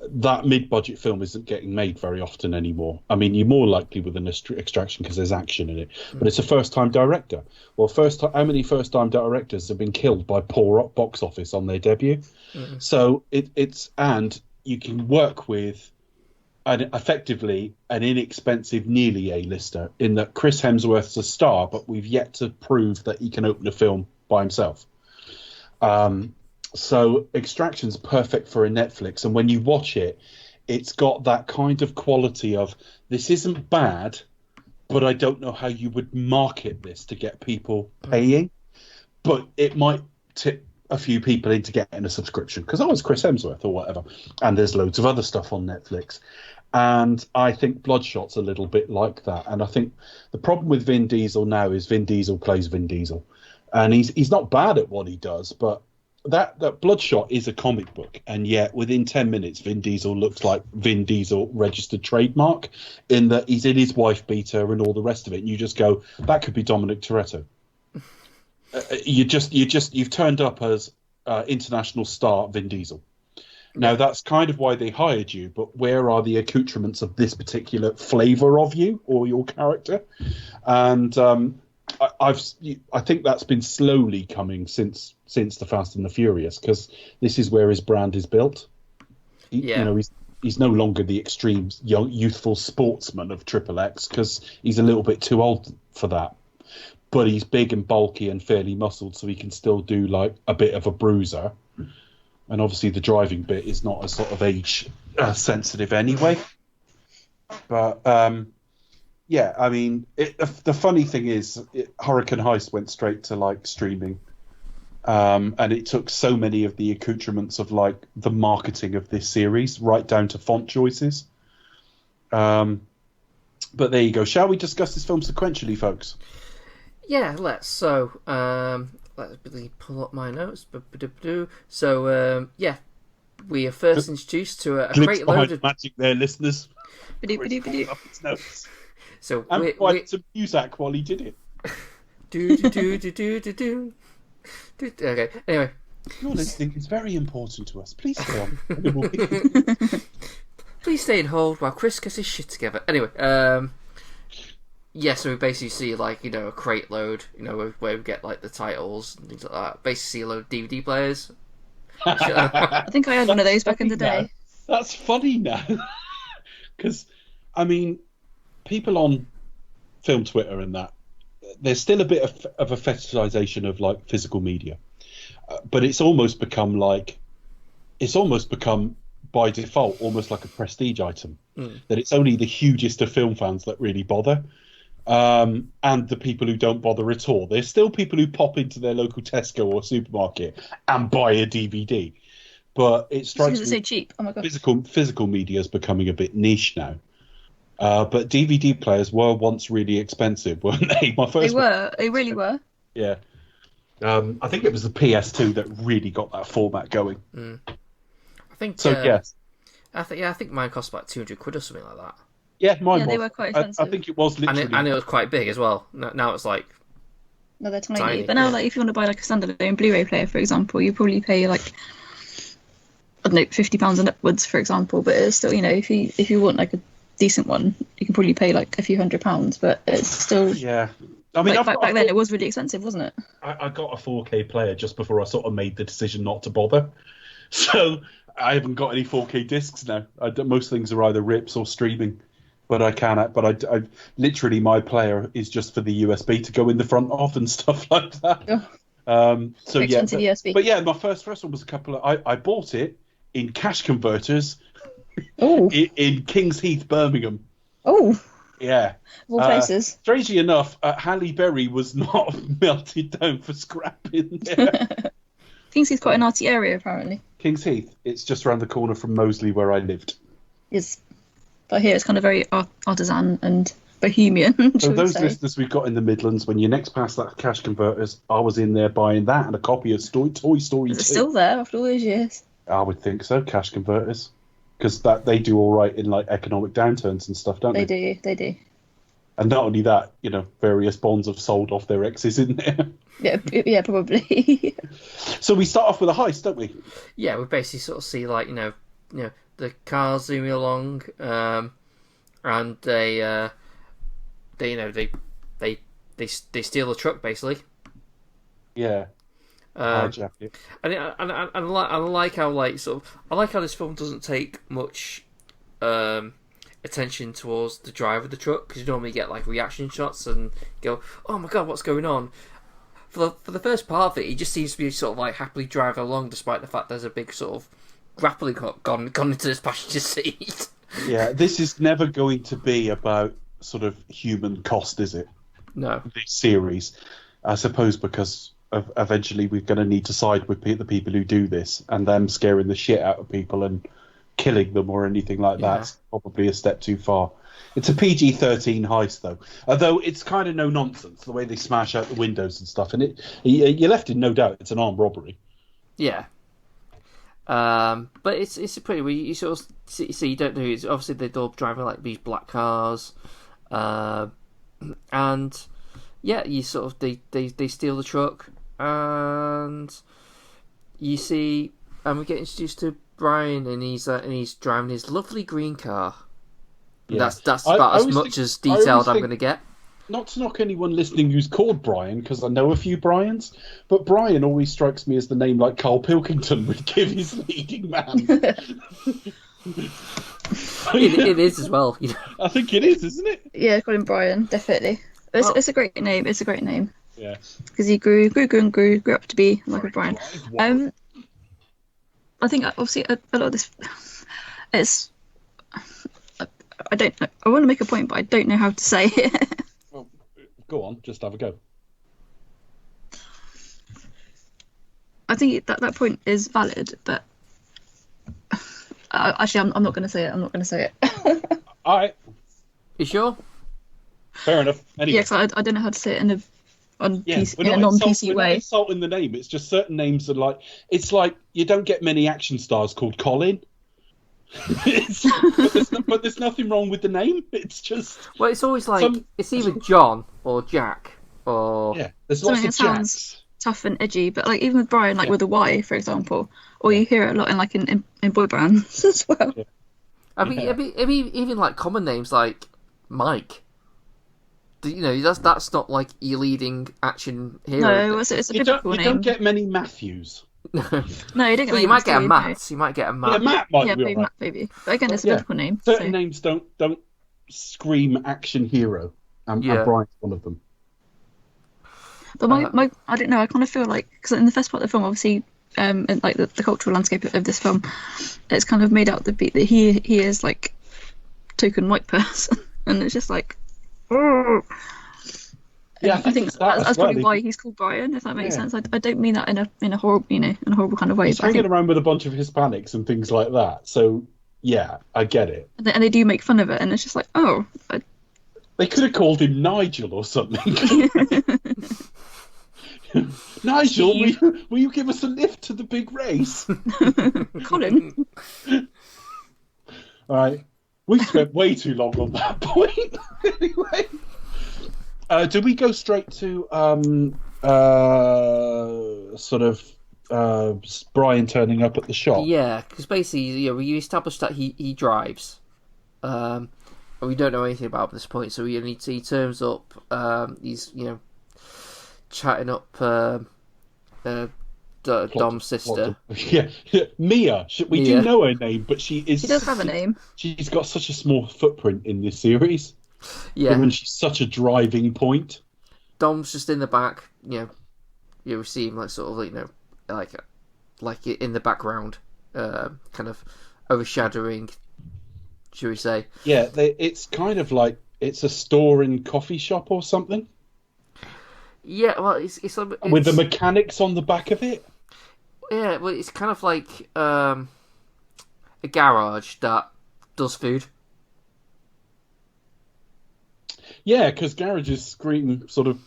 E: that mid-budget film isn't getting made very often anymore. I mean, you're more likely with an Extraction because there's action in it, but it's a first-time director. Well, how many first-time directors have been killed by poor box office on their debut? So and you can work with effectively an inexpensive, nearly A-lister, in that Chris Hemsworth's a star, but we've yet to prove that he can open a film by himself. So Extraction's perfect for a Netflix, and when you watch it, it's got that kind of quality of, this isn't bad, but I don't know how you would market this to get people paying, but it might tip a few people into getting a subscription, because I was Chris Hemsworth or whatever, and there's loads of other stuff on Netflix. And I think Bloodshot's a little bit like that. And I think the problem with Vin Diesel now is Vin Diesel plays Vin Diesel. And he's not bad at what he does, but that Bloodshot is a comic book. And yet within 10 minutes, Vin Diesel looks like Vin Diesel registered trademark, in that he's in his wife beater and all the rest of it. And you just go, that could be Dominic Toretto. You've turned up as international star Vin Diesel. Now, that's kind of why they hired you, but where are the accoutrements of this particular flavour of you or your character? And I think that's been slowly coming since The Fast and the Furious, because this is where his brand is built. He's no longer the extreme young, youthful sportsman of Triple X, because he's a little bit too old for that. but he's big and bulky and fairly muscled, so he can still do like a bit of a bruiser. And obviously the driving bit is not as sort of age sensitive anyway. But yeah, I mean, the funny thing is, Hurricane Heist went straight to like streaming, and it took so many of the accoutrements of like the marketing of this series, right down to font choices. But there you go. Shall we discuss this film sequentially, folks?
F: Yeah, let's. So, let's really pull up my notes. So, yeah, we are first introduced to a great load of
E: magic there, listeners.
F: So
E: and quite some music while he did it.
F: do. Okay. Anyway,
E: your listening is very important to us. Please stay on.
F: Please stay and hold while Chris gets his shit together. Anyway, yeah, so we basically see like, you know, a crate load, you know, where we get like the titles and things like that. Basically see a load of DVD players.
D: I think I had one of those back in the day.
E: That's funny now. Because, I mean, people on film Twitter and that, there's still a bit of a fetishization of like physical media. But it's almost become by default almost like a prestige item. That it's only the hugest of film fans that really bother. And the people who don't bother at all. There's still people who pop into their local Tesco or supermarket and buy a DVD. But it strikes me
D: because it's so cheap. Oh my god.
E: Physical media is becoming a bit niche now. But DVD players were once really expensive, weren't they?
D: They really were.
E: Yeah. I think it was the PS2 that really got that format going.
F: I think
E: so. Yes.
F: I think mine cost about £200 or something like that.
E: Yeah, mine was.
D: They were quite expensive.
E: I think it was literally,
F: and it was quite big as well. Now it's like.
D: No, they're tiny. But now, like, if you want to buy like a standalone Blu-ray player, for example, you probably pay like, I don't know, £50 and upwards, for example. But it's still, you know, if you want like a decent one, you can probably pay like a few £100s. But it's still.
E: Yeah. I mean,
D: like, back then it was really expensive, wasn't it?
E: I got a 4K player just before I sort of made the decision not to bother. So I haven't got any 4K discs now. Most things are either rips or streaming. But I cannot. But I literally, my player is just for the USB to go in the front of and stuff like that.
D: Oh.
E: So
D: yeah, USB.
E: But yeah, my first one was I bought it in cash converters.
D: Oh.
E: in Kings Heath, Birmingham.
D: Oh.
E: Yeah.
D: Of all places.
E: Strangely enough, Halle Berry was not melted down for scrapping there.
D: Kings Heath's quite an arty area, apparently.
E: Kings Heath. It's just around the corner from Moseley, where I lived.
D: Yes. But here it's kind of very artisan and bohemian.
E: So those listeners we've got in the Midlands, when you next pass that cash converters, I was in there buying that and a copy of Toy Story 2.
D: Is it still there after all those years?
E: I would think so, cash converters. Because they do all right in like economic downturns and stuff, don't they?
D: They do.
E: And not only that, you know, various bonds have sold off their exes in there.
D: Yeah, probably.
E: So we start off with a heist, don't we?
F: Yeah, we basically sort of see like, you know, the cars zooming along, and they steal the truck basically.
E: Yeah. Hijack it.
F: And I like how like sort of I like how this film doesn't take much attention towards the driver of the truck, because you normally get like reaction shots and go, oh my god, what's going on? For the first part of it, he just seems to be sort of like happily driving along, despite the fact there's a big sort of grappling hook gone into this passenger seat.
E: Yeah, this is never going to be about sort of human cost, is it?
F: No.
E: This series, I suppose, because eventually we're going to need to side with the people who do this, and them scaring the shit out of people and killing them or anything like that's probably a step too far. It's a PG-13 heist, though. Although it's kind of no nonsense the way they smash out the windows and stuff, and you're left in no doubt it's an armed robbery.
F: Yeah. But it's pretty. You sort of see you don't know. It's obviously they're all driving like these black cars, and yeah, you sort of they steal the truck, and you see, and we get introduced to Brian, and he's driving his lovely green car. Yeah. That's about as much as detailed I'm going to get.
E: Not to knock anyone listening who's called Brian, because I know a few Brians, but Brian always strikes me as the name like Carl Pilkington would give his leading man.
F: It is as well. You know?
E: I think it is, isn't it?
D: Yeah, call him Brian, definitely. It's a great name. It's a great name.
E: Yeah.
D: Because he grew up to be like a Brian. I think obviously a lot of this, it's. I don't know. I want to make a point, but I don't know how to say it.
E: Well, go on, just have a go.
D: I think that point is valid, but actually, I'm not going to say it. I'm not going to say it.
E: All right.
F: You sure?
E: Fair enough. Anyway.
D: Yeah, because I don't know how to say it in a non-PC
E: We're not
D: way.
E: insulting the name. It's just certain names are like. It's like you don't get many action stars called Colin. but there's nothing wrong with the name. It's just.
F: Well, it's always like it's either John or Jack or.
E: Yeah, there's lots of Jacks.
D: Tough and edgy, but like even with Brian, like with a Y, for example, or you hear it a lot in boy bands as well.
E: Yeah.
F: I mean, even like common names like Mike. You know, that's not like your leading action hero.
D: No, it's a biblical name.
E: You don't get many Matthews.
D: No, you don't get.
F: Well, you might get a Matt. You might get a Matt.
E: Yeah, Matt might be
D: maybe
E: all right.
D: Matt, maybe. But again, it's a biblical name.
E: Certain names don't scream action hero, and Brian's one of them.
D: But my I don't know. I kind of feel like because in the first part of the film, obviously, and like the cultural landscape of this film, it's kind of made out the beat that he is like token white person, and it's just like. Oh.
E: Yeah,
D: I think that's probably why he's called Brian, if that makes sense. I don't mean that in a horrible, in a horrible kind of way.
E: He's hanging around with a bunch of Hispanics and things like that. So yeah, I get it.
D: And they do make fun of it, and it's just like, oh.
E: They could have called him Nigel or something. Nigel, will you give us a lift to the big race?
D: Colin.
E: All right. We spent way too long on that point. Anyway. Do we go straight to Brian turning up at the shop?
F: Yeah, because basically, we established that he drives. And we don't know anything about him at this point, so he turns up, he's, chatting up Dom's sister.
E: Yeah, Mia. We do know her name, but she
D: does have a name.
E: She's got such a small footprint in this series.
F: Yeah.
E: And she's such a driving point.
F: Dom's just in the back, you see him like in the background, kind of overshadowing, should we say.
E: Yeah, it's kind of like it's a store and coffee shop or something.
F: Yeah, well, it's
E: with the mechanics on the back of it.
F: Yeah, well, it's kind of like a garage that does food.
E: Yeah, because garages scream sort of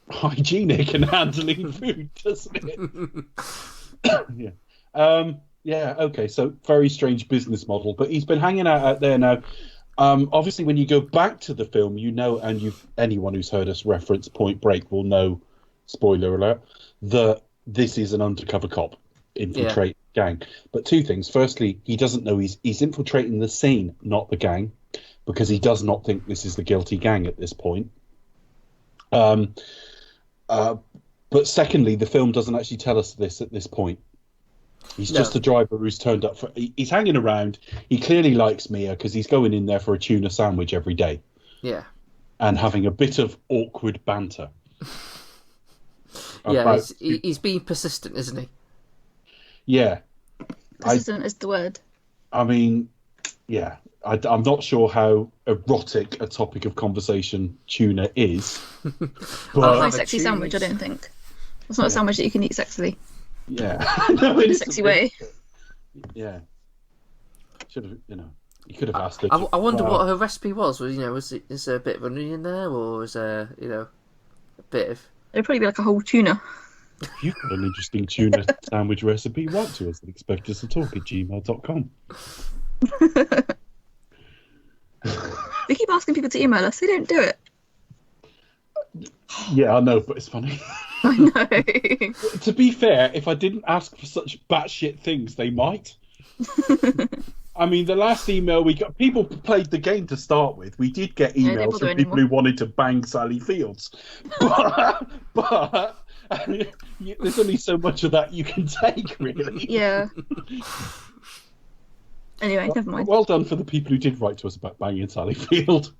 E: hygienic and handling food, doesn't it? Yeah. Okay, so very strange business model, but he's been hanging out there now. Obviously, when you go back to the film, and anyone who's heard us reference Point Break will know, spoiler alert, that this is an undercover cop infiltrate gang. But two things. Firstly, he doesn't know he's infiltrating the scene, not the gang, because he does not think this is the guilty gang at this point. But secondly, the film doesn't actually tell us this at this point. He's just a driver who's turned up he's hanging around. He clearly likes Mia because he's going in there for a tuna sandwich every day.
F: Yeah.
E: And having a bit of awkward banter.
F: Yeah, he's being persistent, isn't he?
E: Yeah.
D: Persistent is the word.
E: I mean, yeah. I'm not sure how erotic a topic of conversation tuna is.
D: But a nice sexy sandwich, I don't think. It's not a sandwich that you can eat sexily.
E: Yeah.
D: No, in a sexy way.
E: Yeah. Should have, you could have asked her.
F: I wonder what her recipe was. Is there a bit of onion in there, or is there, a bit of...
D: It'd probably be like a whole tuna.
E: If you've got an interesting tuna sandwich recipe, write to us and expect us to talk at gmail.com.
D: We keep asking people to email us. They don't do it.
E: Yeah, I know, but it's funny.
D: I know.
E: To be fair, if I didn't ask for such batshit things, they might. I mean, the last email we got, people played the game to start with. We did get emails from people who wanted to bang Sally Fields. But there's only so much of that you can take, really.
D: Yeah. Anyway, never mind.
E: Well done for the people who did write to us about banging Sally Field.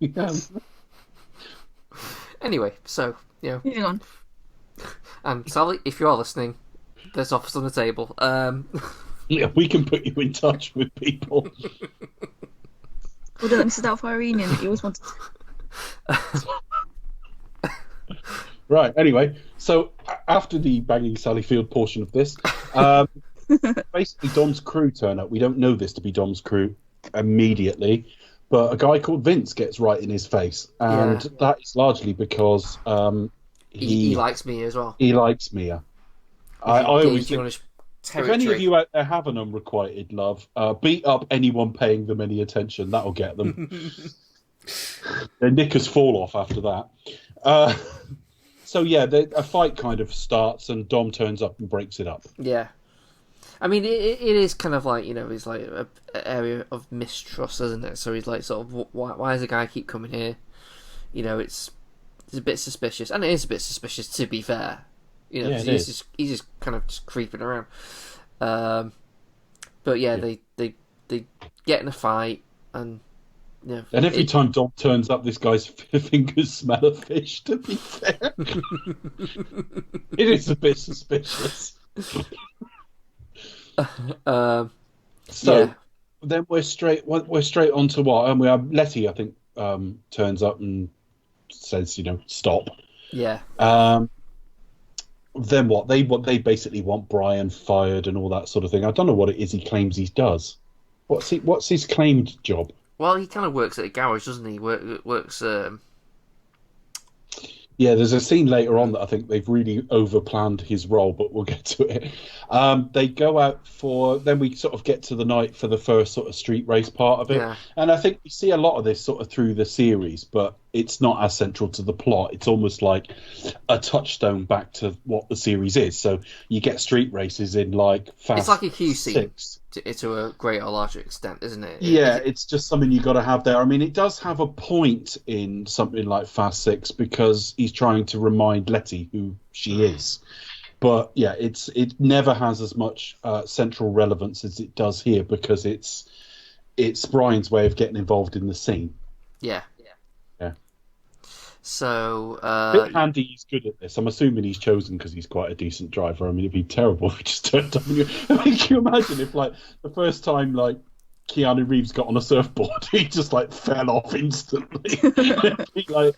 F: Anyway, so,
D: moving on.
F: And Sally, if you are listening, there's offers on the table.
E: Yeah, we can put you in touch with people.
D: Although this is that for Iranian that you always wanted.
E: Right. Anyway, so after the banging Sally Field portion of this, basically Dom's crew turn up. We don't know this to be Dom's crew immediately, but a guy called Vince gets right in his face, and that is largely because
F: he likes Mia as well.
E: He likes Mia. I always think, if any of you out there have an unrequited love, beat up anyone paying them any attention. That'll get them. Their knickers fall off after that. So yeah, a fight kind of starts, and Dom turns up and breaks it up.
F: Yeah, I mean it is kind of like, it's like an area of mistrust, isn't it? So he's like, sort of, why does the guy keep coming here? It's a bit suspicious, and it is a bit suspicious, to be fair. He's just kind of just creeping around. But yeah, they get in a fight, and and
E: every time Dom turns up, this guy's fingers smell of fish. To be fair, it is a bit suspicious. Then we're straight on to what, and we have Letty, I think, turns up and says, stop.
F: Yeah.
E: Then what? They basically want Brian fired and all that sort of thing. I don't know what it is he claims he does. What's his claimed job?
F: Well, he kind of works at a garage, doesn't he? Works.
E: Yeah, there's a scene later on that I think they've really overplanned his role, but we'll get to it. They go out then we sort of get to the night for the first sort of street race part of it.
F: Yeah.
E: And I think you see a lot of this sort of through the series, but it's not as central to the plot. It's almost like a touchstone back to what the series is. So you get street races in like Fast.
F: It's like a QC
E: 6.
F: To a greater or larger extent, isn't it?
E: Yeah, it's just something you got to have there. I mean, it does have a point in something like Fast 6 because he's trying to remind Letty who she is. But yeah, it never has as much central relevance as it does here because it's Brian's way of getting involved in the scene.
F: Yeah. So
E: Andy, he's good at this. I'm assuming he's chosen because he's quite a decent driver. I mean, it'd be terrible if he just turned up. Can you imagine if, like, the first time, like, Keanu Reeves got on a surfboard, he just like fell off instantly? Be like,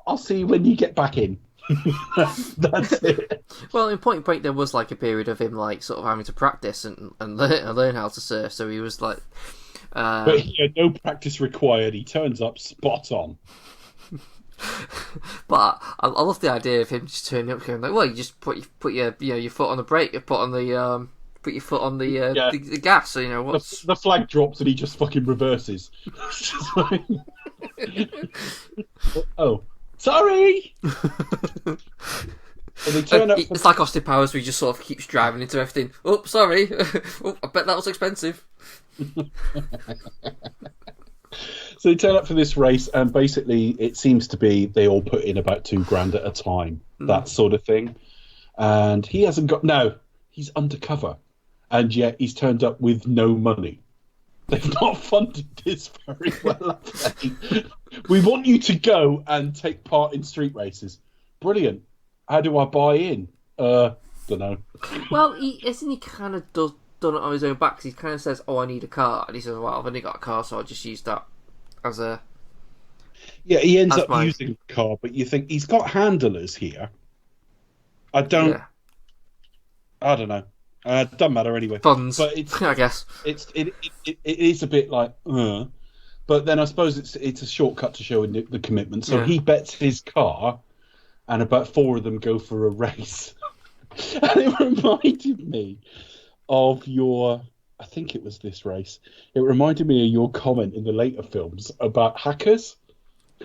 E: I'll see you when you get back in. That's it.
F: Well, in Point Break, there was like a period of him like sort of having to practice and learn how to surf. So he was like,
E: but he had no practice required. He turns up spot on.
F: But I love the idea of him just turning up, going like, "Well, you just put your your foot on the brake, you put your foot on the gas." So what's
E: the flag drops and he just fucking reverses. Oh, sorry. So they turn up.
F: It's like Austin Powers, where he just sort of keeps driving into everything. Oh, sorry. Oh, I bet that was expensive.
E: So they turn up for this race, and basically it seems to be they all put in about $2,000 at a time, that sort of thing. And he hasn't got he's undercover, and yet he's turned up with no money. They've not funded this very well, have they? We want you to go and take part in street races. Brilliant. How do I buy in? Don't know.
F: Well, he kind of done it on his own back. 'Cause he kind of says, "Oh, I need a car," and he says, "Well, I've only got a car, so I'll just use that as a."
E: Yeah, he ends up using a car, but you think he's got handlers here. I don't know. It doesn't matter anyway.
F: Funds,
E: but it's,
F: I guess
E: it is a bit like, but then I suppose it's a shortcut to showing the commitment. So he bets his car, and about 4 of them go for a race, and it reminded me of I think it was this race. It reminded me of your comment in the later films about hackers.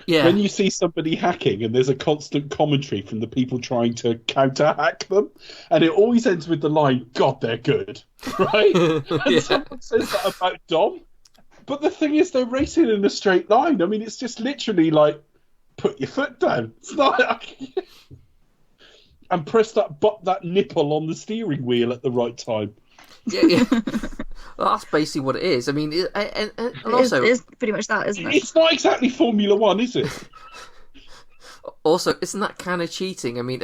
E: Yeah. When you see somebody hacking and there's a constant commentary from the people trying to counter-hack them, and it always ends with the line, "God, they're good," right? And someone says that about Dom. But the thing is, they're racing in a straight line. I mean, it's just literally like, put your foot down. It's not like... and press that nipple on the steering wheel at the right time.
F: Yeah. Well, that's basically what it is. I mean, and also
D: it is pretty much that, isn't it?
E: It's not exactly Formula One, is it?
F: Also, isn't that kind of cheating? I mean,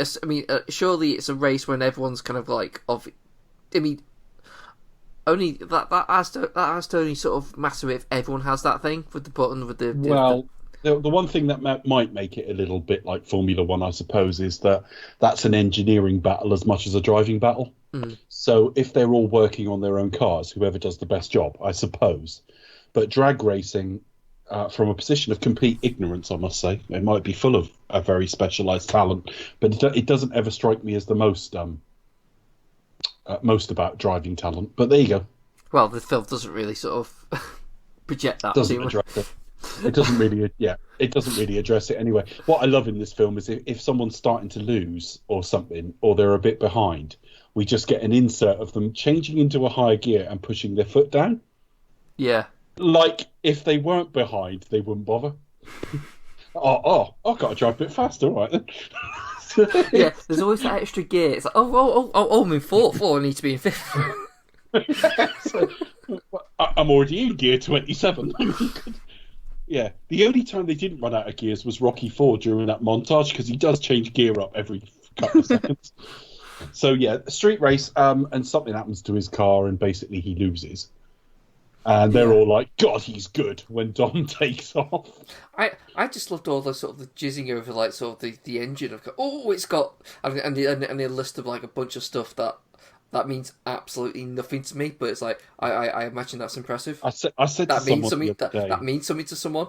F: surely it's a race when everyone's kind of like I mean, only that has to only sort of matter if everyone has that thing with the button with the.
E: The one thing that might make it a little bit like Formula One, I suppose, is that that's an engineering battle as much as a driving battle. So if they're all working on their own cars, whoever does the best job, I suppose. But drag racing, from a position of complete ignorance, I must say, it might be full of a very specialised talent, but it doesn't ever strike me as the most about driving talent. But there you go.
F: Well, the film doesn't really sort of project that too much.
E: It doesn't really, it doesn't really address it anyway. What I love in this film is if someone's starting to lose or something, or they're a bit behind, we just get an insert of them changing into a higher gear and pushing their foot down.
F: Yeah.
E: Like, if they weren't behind, they wouldn't bother. I've got to drive a bit faster, all right then.
F: Yeah, there's always that extra gear. It's like, I'm in fourth. I need to be in fifth.
E: I'm already in gear 27. Yeah, the only time they didn't run out of gears was Rocky IV during that montage, because he does change gear up every couple of seconds. So yeah, street race, and something happens to his car, and basically he loses. And they're all like, "God, he's good." When Dom takes off,
F: I just loved all the sort of the jizzing over like sort of the engine of it's got and the list of like a bunch of stuff that means absolutely nothing to me, but it's like I imagine that's impressive.
E: I said
F: that
E: to
F: means
E: someone
F: something. That means something to someone.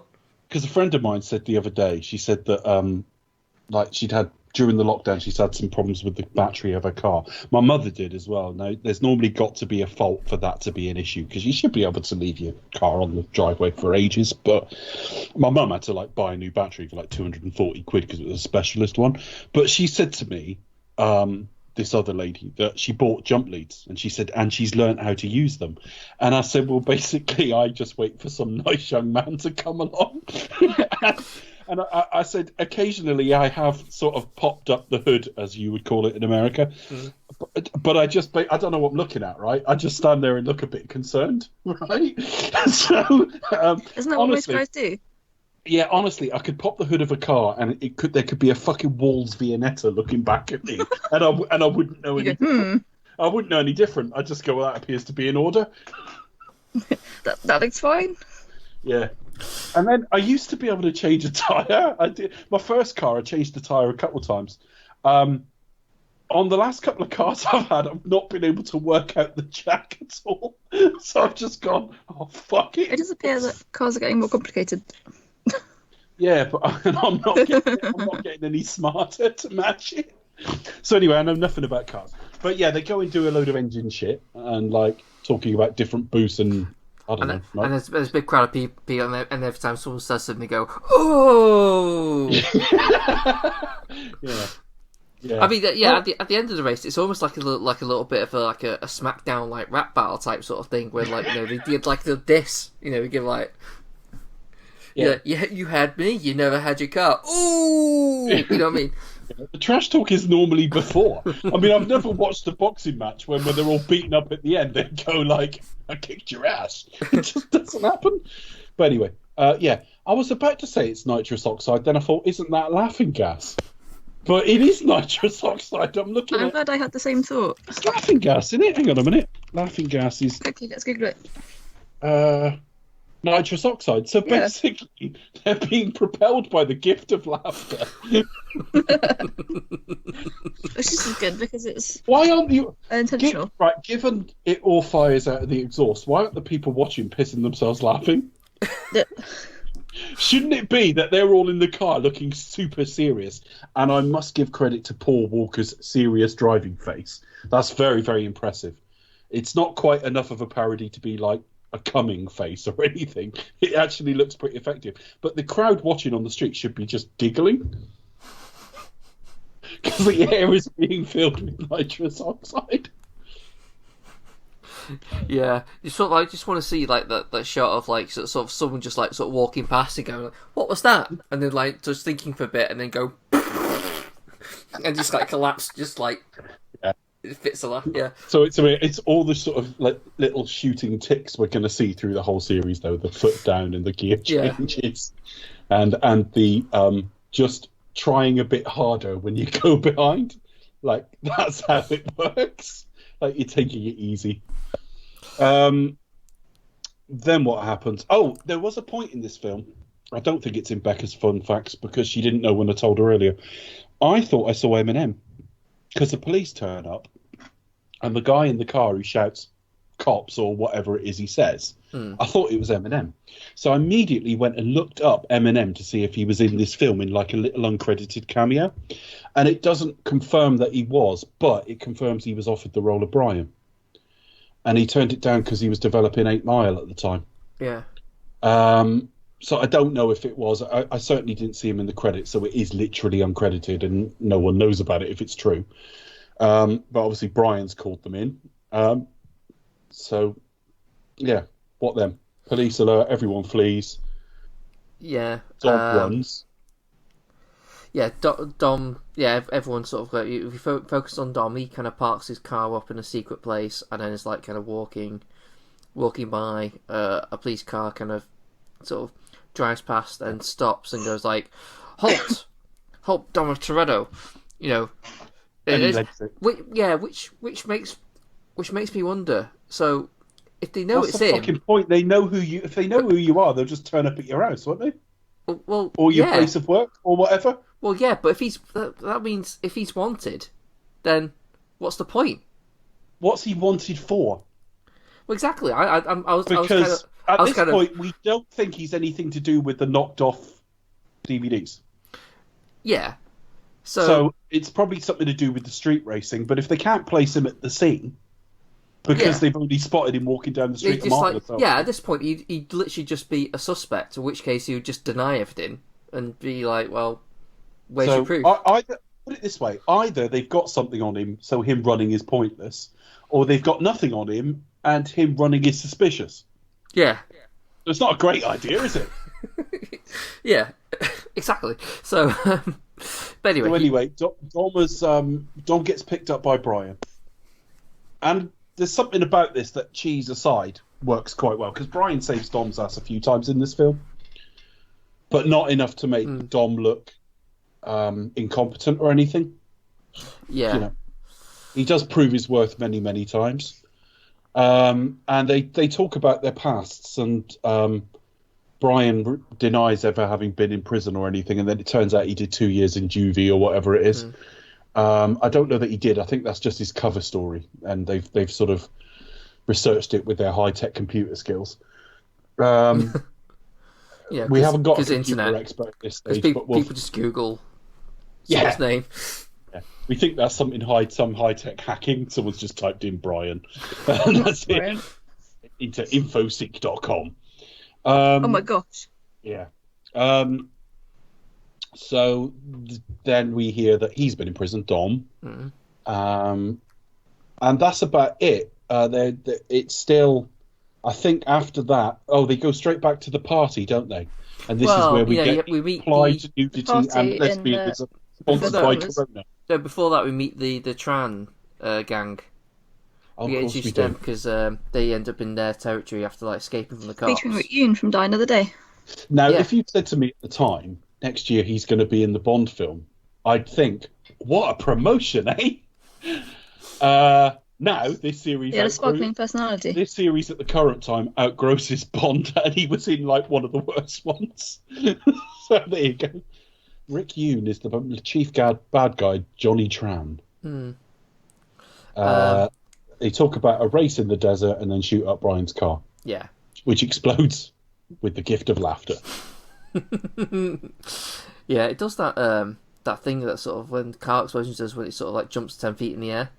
E: Because a friend of mine said the other day, she said that like she'd had during the lockdown, she's had some problems with the battery of her car. My mother did as well. Now, there's normally got to be a fault for that to be an issue, because you should be able to leave your car on the driveway for ages. But my mum had to like buy a new battery for like 240 quid because it was a specialist one. But she said to me, this other lady, that she bought jump leads, and she said, and she's learned how to use them. And I said, well, basically, I just wait for some nice young man to come along. And I said, occasionally I have sort of popped up the hood, as you would call it in America. But I don't know what I'm looking at, right? I just stand there and look a bit concerned, right? So,
D: isn't that what most guys do?
E: Yeah, honestly, I could pop the hood of a car, and there could be a fucking Walls Viennetta looking back at me, and I wouldn't know any. I wouldn't know any different. I'd just go, well, that appears to be in order.
D: that looks fine.
E: Yeah. And then I used to be able to change a tyre. I did. My first car, I changed the tyre a couple of times. On the last couple of cars I've had, I've not been able to work out the jack at all. So I've just gone, oh, fuck it.
D: It does appear that cars are getting more complicated.
E: Yeah, but I'm not getting any smarter to match it. So anyway, I know nothing about cars. But yeah, they go and do a load of engine shit and like talking about different boosts and I don't know. Right?
F: And there's a big crowd of people, and every time someone says something, they go, "Oh!"
E: Yeah.
F: I mean, at the end of the race, it's almost like a little bit of a SmackDown like rap battle type sort of thing, where like they did like the diss, we give like. Yeah, you had me. You never had your car. Ooh, you know what I mean?
E: The trash talk is normally before. I mean, I've never watched a boxing match when they're all beaten up at the end, they go like, "I kicked your ass." It just doesn't happen. But anyway, I was about to say it's nitrous oxide. Then I thought, isn't that laughing gas? But it is nitrous oxide. I'm
D: glad I had the same thought.
E: It's laughing gas, isn't it? Hang on a minute. Laughing gas is.
D: Quickly, let's Google it.
E: Nitrous oxide. So basically, they're being propelled by the gift of laughter.
D: Which is good because it's
E: why aren't you
D: unintentional?
E: Given it all fires out of the exhaust, why aren't the people watching pissing themselves laughing? Shouldn't it be that they're all in the car looking super serious? And I must give credit to Paul Walker's serious driving face. That's very, very impressive. It's not quite enough of a parody to be like a coming face or anything. It actually looks pretty effective. But the crowd watching on the street should be just giggling because the air is being filled with nitrous oxide.
F: Yeah, you sort of like just want to see like that shot of like sort of someone just like sort of walking past and going, like, "What was that?" And then like just thinking for a bit and then go and just like collapse, just like. It fits a lot, yeah.
E: So it's all the sort of like little shooting ticks we're going to see through the whole series, though, the foot down and the gear changes, and the just trying a bit harder when you go behind. Like, that's how it works. Like, you're taking it easy. Then what happens? Oh, there was a point in this film. I don't think it's in Becca's fun facts because she didn't know when I told her earlier. I thought I saw Eminem because the police turn up and the guy in the car who shouts cops or whatever it is he says, I thought it was Eminem. So I immediately went and looked up Eminem to see if he was in this film in like a little uncredited cameo. And it doesn't confirm that he was, but it confirms he was offered the role of Brian. And he turned it down because he was developing 8 Mile at the time.
F: Yeah.
E: So I don't know if it was. I certainly didn't see him in the credits, so it is literally uncredited and no one knows about it if it's true. But obviously Brian's called them in. So, yeah, what then? Police alert, everyone flees.
F: Yeah.
E: Dom runs.
F: Yeah, Dom. Yeah, everyone sort of. If you focus on Dom, he kind of parks his car up in a secret place, and then is like kind of walking by. A police car kind of sort of drives past and stops and goes like, "Halt, halt, Dom Torreto." You know, which makes me wonder. So, if they know
E: That's
F: it's
E: the
F: him,
E: fucking point. They know who you. If they know who you are, they'll just turn up at your house, won't they?
F: well,
E: Or your
F: yeah.
E: place of work, or whatever.
F: Well, yeah, but if that means if he's wanted, then what's the point?
E: What's he wanted for?
F: Well, exactly. I was
E: Because
F: kind of,
E: at this point, we don't think he's anything to do with the knocked off DVDs.
F: yeah.
E: So it's probably something to do with the street racing. But if they can't place him at the scene because they've already spotted him walking down the street,
F: at this point, he'd literally just be a suspect. In which case, he would just deny everything and be like, "Well, where's your proof?"
E: Either, put it this way: either they've got something on him, so him running is pointless, or they've got nothing on him, and him running is suspicious.
F: Yeah.
E: It's not a great idea, is it?
F: Yeah, exactly. So, but anyway,
E: Dom gets picked up by Brian, and there's something about this that, cheese aside, works quite well because Brian saves Dom's ass a few times in this film, but not enough to make Dom look incompetent or anything.
F: Yeah,
E: you know, he does prove his worth many, many times. And they talk about their pasts, and Brian denies ever having been in prison or anything, and then it turns out he did 2 years in juvie or whatever it is. I don't know that he did. I think that's just his cover story, and they've sort of researched it with their high-tech computer skills.
F: yeah,
E: we haven't got a computer
F: internet
E: expert at this stage,
F: people
E: but
F: just Google someone's name.
E: Yeah. We think that's some high-tech hacking. Someone's just typed in Brian. And that's it. Into infoseek.com.
D: Oh my gosh.
E: Yeah. So then we hear that he's been in prison, Dom. And that's about it. It's still, I think after that, they go straight back to the party, don't they? And this is where we meet applied nudity and lesbianism sponsored by Corona.
F: So before that, we meet the Tran gang. We get introduced to them because they end up in their territory after escaping from the cops.
D: Featuring Yoon from Die Another Day.
E: Now, if you'd said to me at the time, next year he's going to be in the Bond film, I'd think, what a promotion, eh? Now, this series...
D: He had a sparkling personality.
E: This series at the current time outgrosses Bond, and he was in, one of the worst ones. So there you go. Rick Yoon is the chief bad guy, Johnny Tran. They talk about a race in the desert and then shoot up Brian's car.
F: Yeah.
E: Which explodes with the gift of laughter.
F: Yeah, it does that thing that sort of when car explosions does when it sort of jumps 10 feet in the air.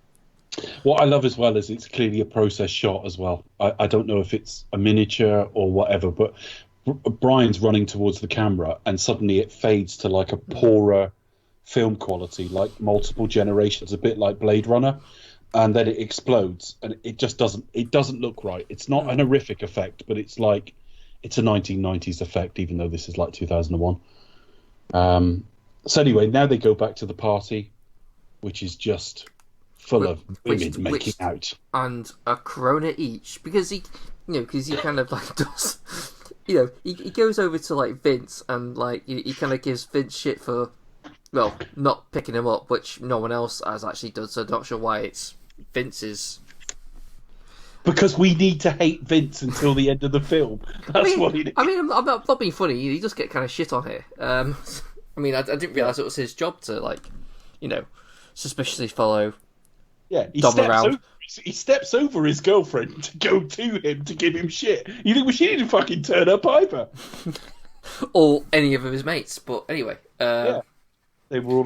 E: What I love as well is it's clearly a process shot as well. I don't know if it's a miniature or whatever, but Brian's running towards the camera and suddenly it fades to a poorer film quality, like multiple generations, a bit like Blade Runner, and then it explodes and it just doesn't look right. It's not an horrific effect, but it's it's a 1990s effect, even though this is 2001. So anyway, now they go back to the party, which is just full of women making out,
F: and a Corona each, because he kind of does, he goes over to Vince and he kind of gives Vince shit for well, not picking him up, which no one else has actually done. So I'm not sure why it's Vince's.
E: Because we need to hate Vince until the end of the film. That's what it is.
F: I mean, I'm not being funny. He does get kind of shit on here. I mean, I didn't realise it was his job to, like, you know, suspiciously follow Dom around.
E: He steps over his girlfriend to go to him to give him shit. You think she didn't fucking turn up either?
F: Or any of his mates. But anyway,
E: they were all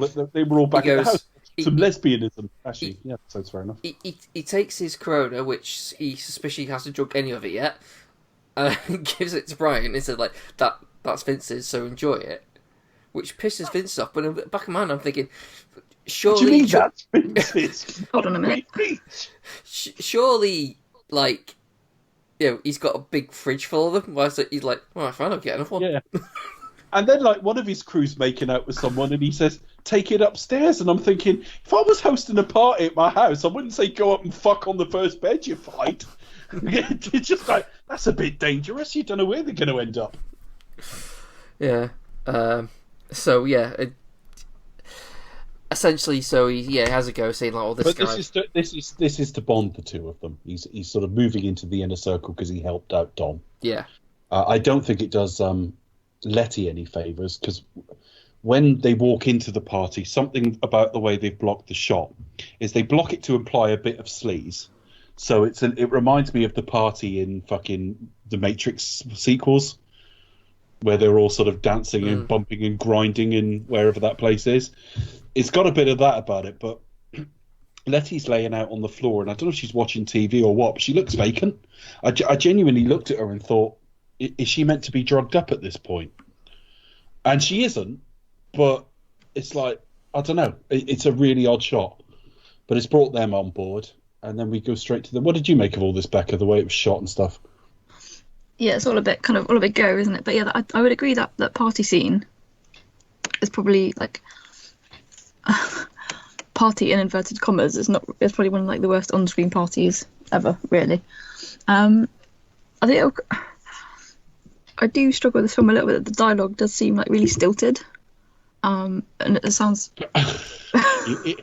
E: back at the house. Some lesbianism, actually. Yeah, sounds fair enough.
F: He takes his Corona, which he suspiciously hasn't drunk any of it yet, and gives it to Brian and said, like, that's Vince's, so enjoy it. Which pisses Vince off, but in the back of my mind I'm thinking, surely...
E: What do you mean that's Vince's?
D: Hold on a minute.
F: Surely, like, you know, he's got a big fridge full of them, whilst he's like, well, fine, I'll get another one.
E: Yeah. And then, like, one of his crew's making out with someone, and he says, take it upstairs. And I'm thinking, if I was hosting a party at my house, I wouldn't say go up and fuck on the first bed you fight. It's just like, that's a bit dangerous. You don't know where they're going to end up.
F: Yeah. So, yeah. Essentially, so he has a go saying, like, oh, this guy...
E: This is to bond the two of them. He's sort of moving into the inner circle because he helped out Dom.
F: Yeah.
E: I don't think it does... Letty any favours, because when they walk into the party, something about the way they've blocked the shot is they block it to imply a bit of sleaze. So it reminds me of the party in fucking the Matrix sequels, where they're all sort of dancing and bumping and grinding and wherever that place is. It's got a bit of that about it, but Letty's laying out on the floor, and I don't know if she's watching TV or what, but she looks vacant. I genuinely looked at her and thought, is she meant to be drugged up at this point? And she isn't, but it's like, I don't know. It's a really odd shot, but it's brought them on board, and then we go straight to them. What did you make of all this, Becca, the way it was shot and stuff?
D: Yeah, it's all a bit go, isn't it? But yeah, I would agree that party scene is probably like party in inverted commas. It's probably one of like the worst on-screen parties ever, really. I think I do struggle with this film a little bit. The dialogue does seem like really stilted, and it sounds.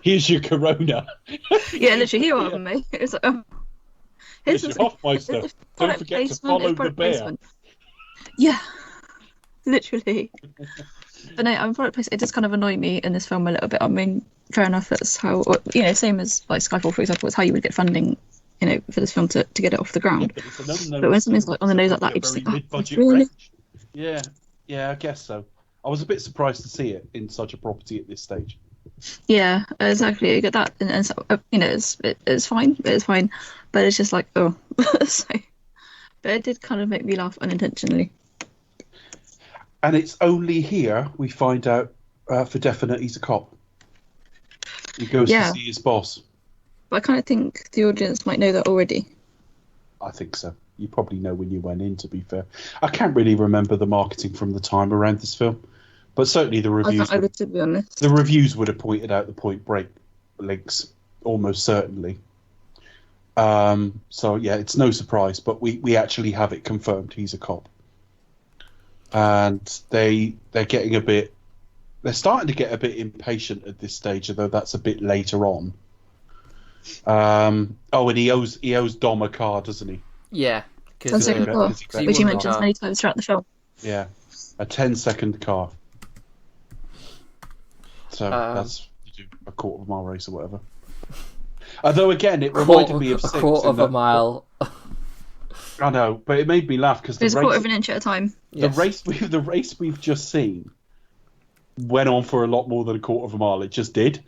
E: Here's your Corona.
D: Yeah, literally, here are me. It's like,
E: here's your Hoffmeister. Don't forget to follow the bear. Placement.
D: Yeah, literally. But no, product placement. It does kind of annoy me in this film a little bit. I mean, fair enough. That's how same as like Skyfall, for example. It's how you would get funding. For this film to get it off the ground. But when something's like on the nose like that, you just think, really?
E: Yeah, I guess so. I was a bit surprised to see it in such a property at this stage.
D: Yeah, exactly. You get that, and so, it's fine. It's fine, but it's just like, oh. So, but it did kind of make me laugh unintentionally.
E: And it's only here we find out for definite he's a cop. He goes to see his boss.
D: But I kind of think the audience might know that already.
E: I think so. You probably know when you went in, to be fair. I can't really remember the marketing from the time around this film, but certainly the reviews.
D: To be honest.
E: The reviews would have pointed out the Point Break links, almost certainly. So yeah, it's no surprise, but we actually have it confirmed he's a cop, and they're getting a bit. They're starting to get a bit impatient at this stage, although that's a bit later on. And he owes Dom a car, doesn't he?
F: Yeah,
D: which he mentions many times throughout the film.
E: Yeah, a 10-second car. So that's a quarter of a mile race or whatever. Although again, it reminded me of
F: a quarter of a mile.
E: I know, but it made me laugh because
D: it's a quarter of an inch at a time.
E: The race we've just seen went on for a lot more than a quarter of a mile. It just did.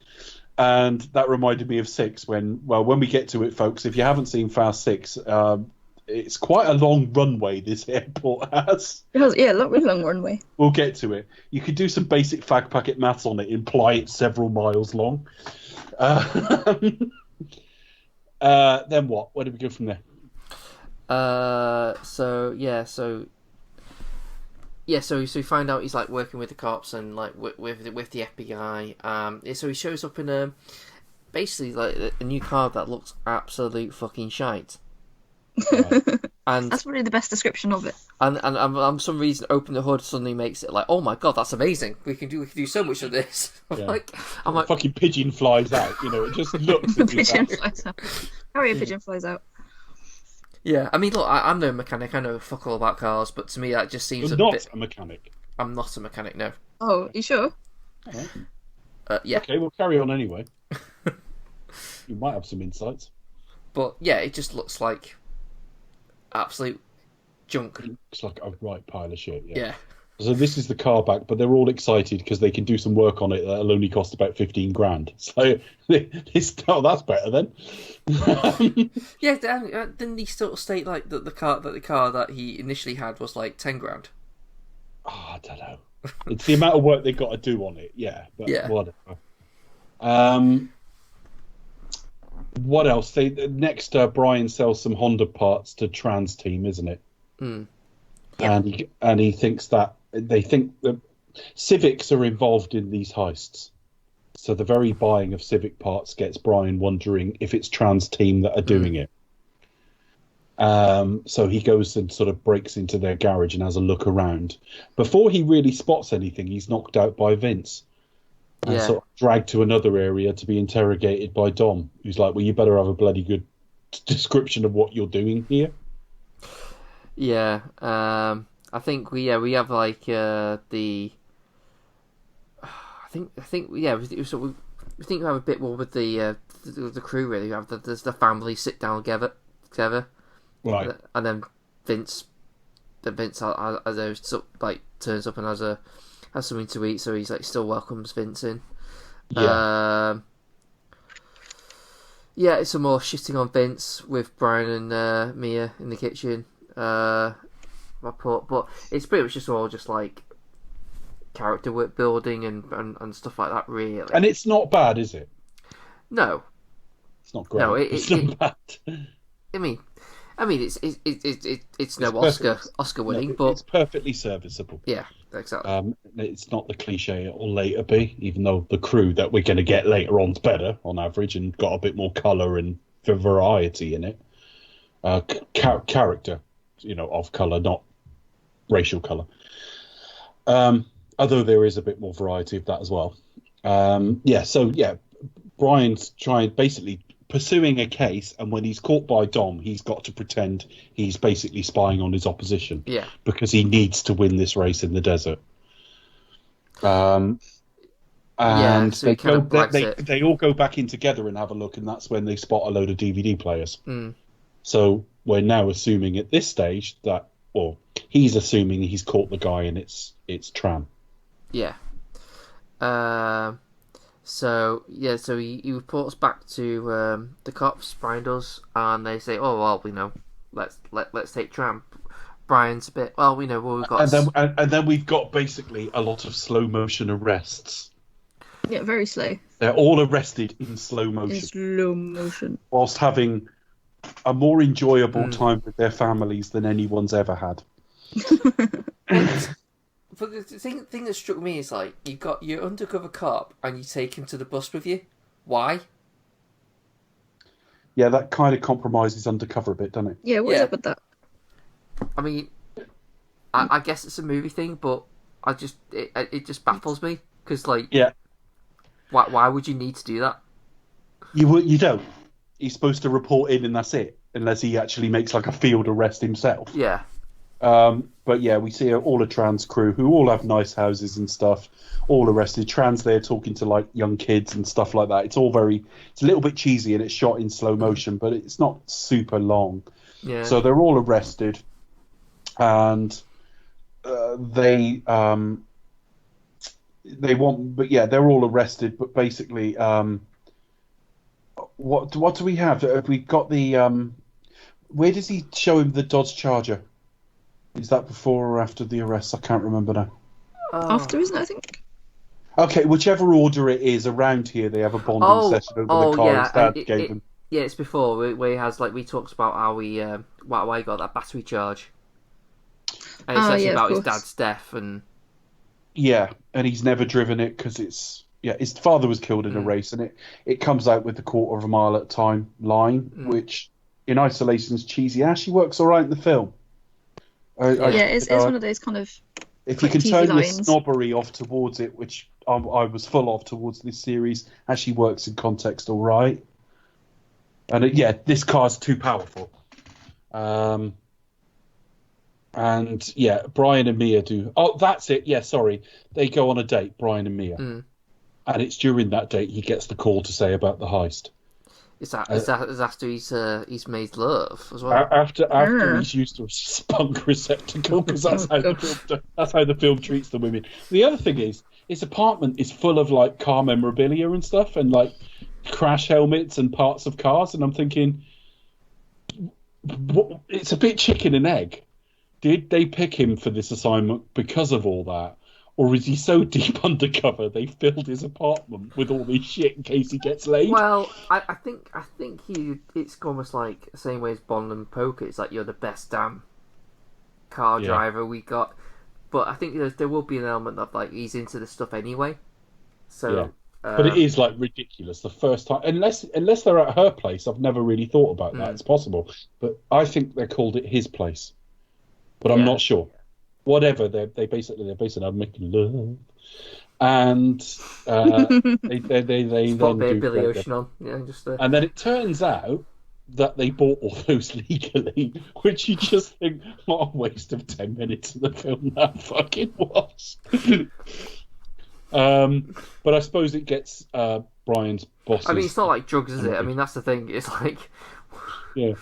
E: And that reminded me of 6 when we get to it, folks, if you haven't seen Fast 6, it's quite a long runway this airport has.
D: It has, yeah, a really long runway.
E: We'll get to it. You could do some basic fag packet maths on it, imply it's several miles long. Then what? Where do we go from there?
F: So we find out he's like working with the cops and like with the FBI. So he shows up in basically like a new car that looks absolute fucking shite. And
D: That's probably the best description of it.
F: and for some reason, open the hood suddenly makes it like, oh my god, that's amazing. We can do so much of this.
E: Yeah.
F: I'm like,
E: fucking pigeon flies out. It just looks at you.
D: Pigeon flies out. Harrier pigeon flies out.
F: yeah. I mean, look, I'm no mechanic. I know fuck all about cars, but to me that just seems
E: You're
F: a
E: not
F: bit.
E: a mechanic.
F: I'm not a mechanic, no.
D: Oh, you sure?
F: Yeah.
E: Okay, we'll carry on anyway. You might have some insights.
F: But yeah, it just looks like absolute junk.
E: It looks like a right pile of shit. Yeah.
F: Yeah.
E: So this is the car back, but they're all excited because they can do some work on it that'll only cost about 15 grand. So that's better then.
F: Yeah, didn't he sort of state like that the car that he initially had was like 10 grand?
E: Oh, I don't know. It's the amount of work they've got to do on it. Yeah, but
F: Yeah.
E: whatever. What else? Next, Brian sells some Honda parts to Trans Team, isn't it?
F: Mm.
E: And he thinks that they think that Civics are involved in these heists. So the very buying of Civic parts gets Brian wondering if it's Trans Team that are doing it. So he goes and sort of breaks into their garage and has a look around. Before he really spots anything, he's knocked out by Vince. And sort of dragged to another area to be interrogated by Dom, who's like, well, you better have a bloody good description of what you're doing here.
F: Yeah, I think we have like the. I think we think we have a bit more with the crew really. We have there's the family sit down together,
E: Right?
F: And then Vince turns up and has something to eat, so he's like still welcomes Vince in.
E: Yeah.
F: Yeah, it's some more shitting on Vince with Brian and Mia in the kitchen. But it's pretty much just all just like character work building and stuff like that, really.
E: And it's not bad, is it?
F: No,
E: It's not great.
F: no,
E: it's not bad.
F: I mean, it's no
E: perfect.
F: Oscar winning,
E: No,
F: but
E: it's perfectly serviceable.
F: yeah, exactly.
E: It's not the cliche it'll later be, even though the crew that we're going to get later on's better on average and got a bit more colour and variety in it. Character, of colour, not racial colour. Although there is a bit more variety of that as well. Brian's basically pursuing a case, and when he's caught by Dom, he's got to pretend he's basically spying on his opposition.
F: Yeah.
E: Because he needs to win this race in the desert. And
F: so he kind of blags it.
E: they all go back in together and have a look, and that's when they spot a load of DVD players.
F: Mm.
E: So we're now assuming at this stage that, or he's assuming he's caught the guy, and it's Tram.
F: Yeah. So he reports back to the cops. Brian does, and they say, "Oh well, let's take Tram." Brian's a bit, well, we know what we've got.
E: And then we've got basically a lot of slow motion arrests.
D: Yeah, very slow.
E: They're all arrested in slow motion.
D: In slow motion.
E: Whilst having a more enjoyable time with their families than anyone's ever had.
F: But the thing that struck me is like, you've got your undercover cop and you take him to the bus with you. Why?
E: Yeah, that kind of compromises undercover a bit, doesn't it?
D: Yeah, what's up with that?
F: I mean, I guess it's a movie thing, but it just baffles me because why would you need to do that?
E: You don't. He's supposed to report in and that's it, unless he actually makes like a field arrest himself.
F: Yeah.
E: But yeah, we see all a trans crew who all have nice houses and stuff, all arrested. Trans there talking to like young kids and stuff like that. It's a little bit cheesy and it's shot in slow motion, but it's not super long.
F: Yeah.
E: So they're all arrested, and they're all arrested. But basically, what do we have? We got the where does he show him the Dodge Charger? Is that before or after the arrest? I can't remember now.
D: After, isn't it, I think?
E: Okay, whichever order it is, around here they have a bonding session over the car his dad gave him.
F: Yeah, it's before where he has we talks about how he why he got that battery charge, and it's actually about his dad's death and.
E: Yeah, and he's never driven it because his father was killed in a race, and it comes out with the quarter of a mile at a time line, which in isolation is cheesy. She works all right in the film.
D: It's one of those kind of
E: if you can
D: TV
E: turn your
D: lines.
E: snobbery off towards it, which I was full of towards this series, she works in context all right. And this car's too powerful. And Brian and Mia do. Oh, that's it. Yeah, sorry. They go on a date, Brian and Mia. And it's during that date he gets the call to say about the heist.
F: Is that after he's made love as well?
E: After he's used a spunk receptacle, because that's how the film treats the women. The other thing is, his apartment is full of like car memorabilia and stuff, and like crash helmets and parts of cars, and I'm thinking, it's a bit chicken and egg. Did they pick him for this assignment because of all that? Or is he so deep undercover they filled his apartment with all this shit in case he gets laid?
F: Well, I think it's almost like the same way as Bond and Poker. It's like you're the best damn car driver we got. But I think there will be an element of like he's into this stuff anyway. So,
E: but it is like ridiculous the first time, unless they're at her place. I've never really thought about that. It's possible, but I think they called it his place. But I'm not sure. Whatever, they're basically making love, and they then do
F: Billy Ocean on,
E: and then it turns out that they bought all those legally, which you just think, what a waste of 10 minutes of the film that fucking was. But I suppose it gets Brian's bosses.
F: I mean, it's not like drugs, is it? I mean, that's the thing. It's like,
E: I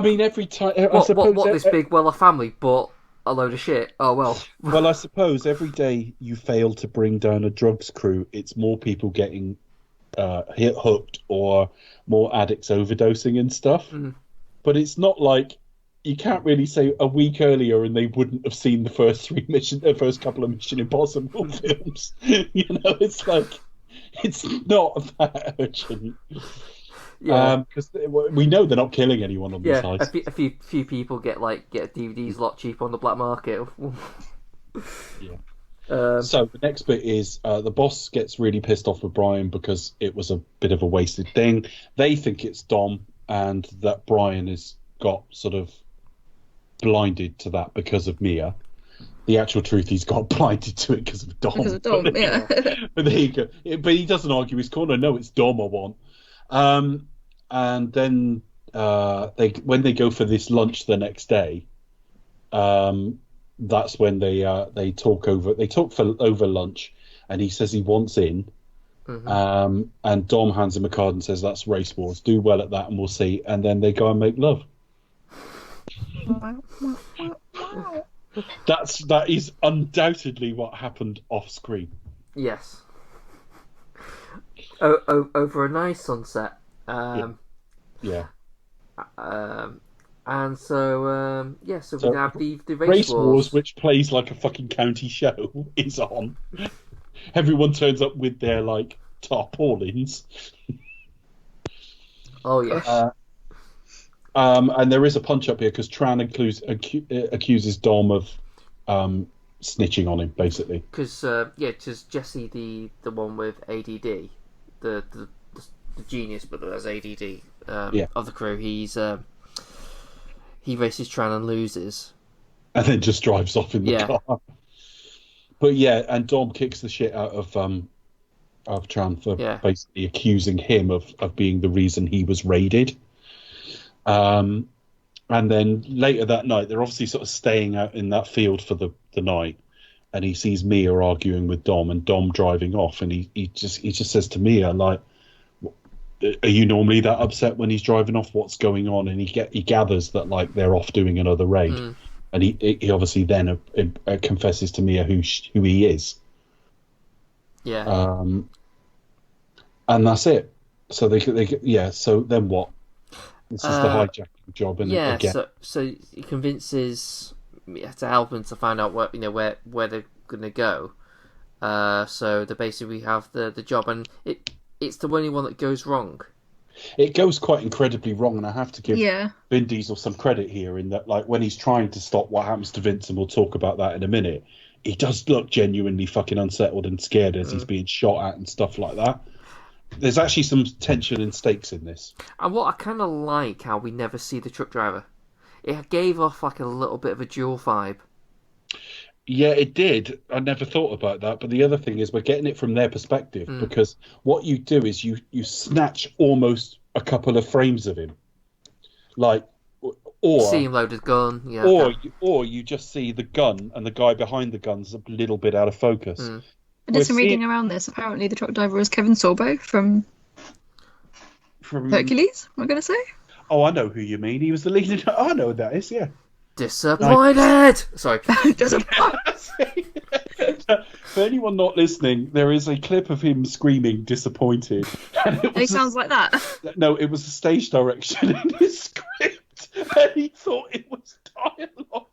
E: mean, every time.
F: What this big, a family, but a load of shit. Oh well.
E: Well, I suppose every day you fail to bring down a drugs crew, it's more people getting hooked or more addicts overdosing and stuff. But it's not like you can't really say a week earlier and they wouldn't have seen the first couple of Mission Impossible films. It's like it's not that urgent. Because we know they're not killing anyone on this heist.
F: A few people get DVDs a lot cheap on the black market.
E: So the next bit is the boss gets really pissed off with Brian because it was a bit of a wasted thing. They think it's Dom, and that Brian has got sort of blinded to that because of Mia. The actual truth, he's got blinded to it because of Dom.
D: But
E: there you go. But he doesn't argue his corner. No, it's Dom I want. And then when they go for this lunch the next day, that's when they talk over lunch, and he says he wants in, and Dom hands him a card and says that's race wars. Do well at that, and we'll see. And then they go and make love. That is undoubtedly what happened off screen.
F: Yes. Over a nice sunset. And so we have the race wars,
E: which plays like a fucking county show, is on. Everyone turns up with their like tarpaulins.
F: Oh yes.
E: And there is a punch up here because Tran accuses Dom of snitching on him, basically.
F: Because Jesse, the one with ADD, the genius but that has ADD of the crew, he races Tran and loses,
E: and then just drives off in the car. But and Dom kicks the shit out of Tran for basically accusing him of being the reason he was raided. And then later that night, they're obviously sort of staying out in that field for the night, and he sees Mia arguing with Dom, and Dom driving off, and he just says to Mia, like, are you normally that upset when he's driving off? What's going on? And he gathers that like they're off doing another raid, and he obviously then confesses to Mia who he is. And that's it. So So then what? This is the hijacking job, and again.
F: So he convinces Mia to help him to find out where they're gonna go. So they basically have the job, and it's the only one that goes wrong.
E: It goes quite incredibly wrong, and I have to give Vin Diesel some credit here in that, like, when he's trying to stop what happens to Vince, and we'll talk about that in a minute, he does look genuinely fucking unsettled and scared as he's being shot at and stuff like that. There's actually some tension and stakes in this.
F: And what I kind of like how we never see the truck driver. It gave off like a little bit of a dual vibe.
E: Yeah, it did. I never thought about that. But the other thing is we're getting it from their perspective because what you do is you snatch almost a couple of frames of him. Like, or...
F: See him load his gun, yeah.
E: Or you just see the gun and the guy behind the gun's a little bit out of focus.
D: I did some reading around this. Apparently the truck driver was Kevin Sorbo from Hercules, I'm going to say.
E: Oh, I know who you mean. He was the lead. Oh, I know who that is, yeah.
F: Disappointed! Sorry.
D: Disappointed.
E: For anyone not listening, there is a clip of him screaming disappointed. And
D: He sounds like that.
E: No, it was a stage direction in his script. And he thought it was dialogue.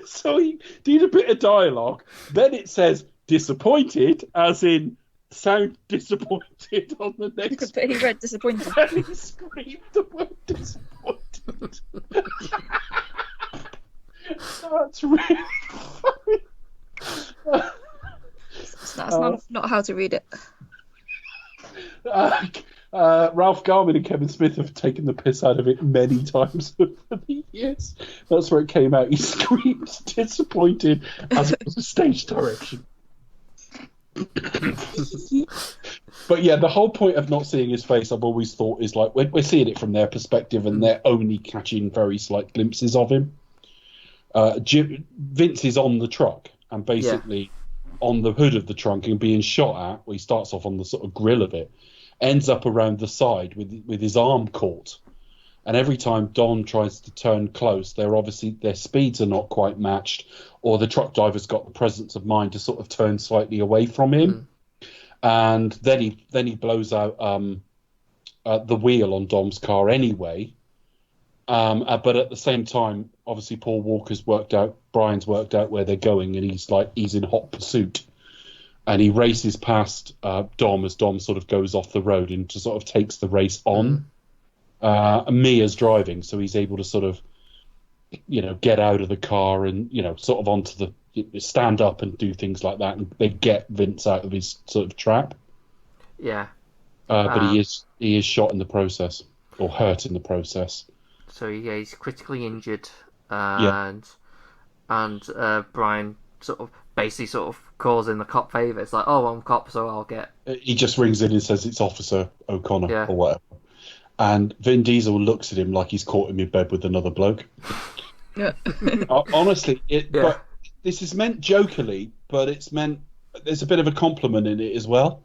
E: So he did a bit of dialogue. Then it says disappointed, as in sound disappointed on the next.
D: But he read disappointed.
E: And he screamed the word disappointed. That's really funny.
D: That's not how to read it.
E: Ralph Garman and Kevin Smith have taken the piss out of it many times over the years. That's where it came out. He screamed disappointed as it was a stage direction. But yeah, the whole point of not seeing his face, I've always thought, is like we're seeing it from their perspective and they're only catching very slight glimpses of him. Vince is on the truck and basically on the hood of the trunk and being shot at. Well, he starts off on the sort of grill of it, ends up around the side with his arm caught. And every time Don tries to turn close, their speeds are not quite matched, or the truck driver's got the presence of mind to sort of turn slightly away from him. And then he blows out the wheel on Dom's car anyway. But at the same time, obviously Brian's worked out where they're going, and he's in hot pursuit. And he races past Dom as Dom sort of goes off the road and just sort of takes the race on. Mia's driving, so he's able to sort of, get out of the car and, sort of onto stand up and do things like that. And they get Vince out of his sort of trap.
F: Yeah.
E: But he is shot in the process, or hurt in the process.
F: So yeah, he's critically injured, and Brian basically calls in the cop favour. It's like, oh, I'm a cop, so I'll get.
E: He just rings in and says it's Officer O'Connor or whatever, and Vin Diesel looks at him like he's caught him in bed with another bloke.
D: Yeah.
E: Honestly, but this is meant jokily, but it's meant there's a bit of a compliment in it as well.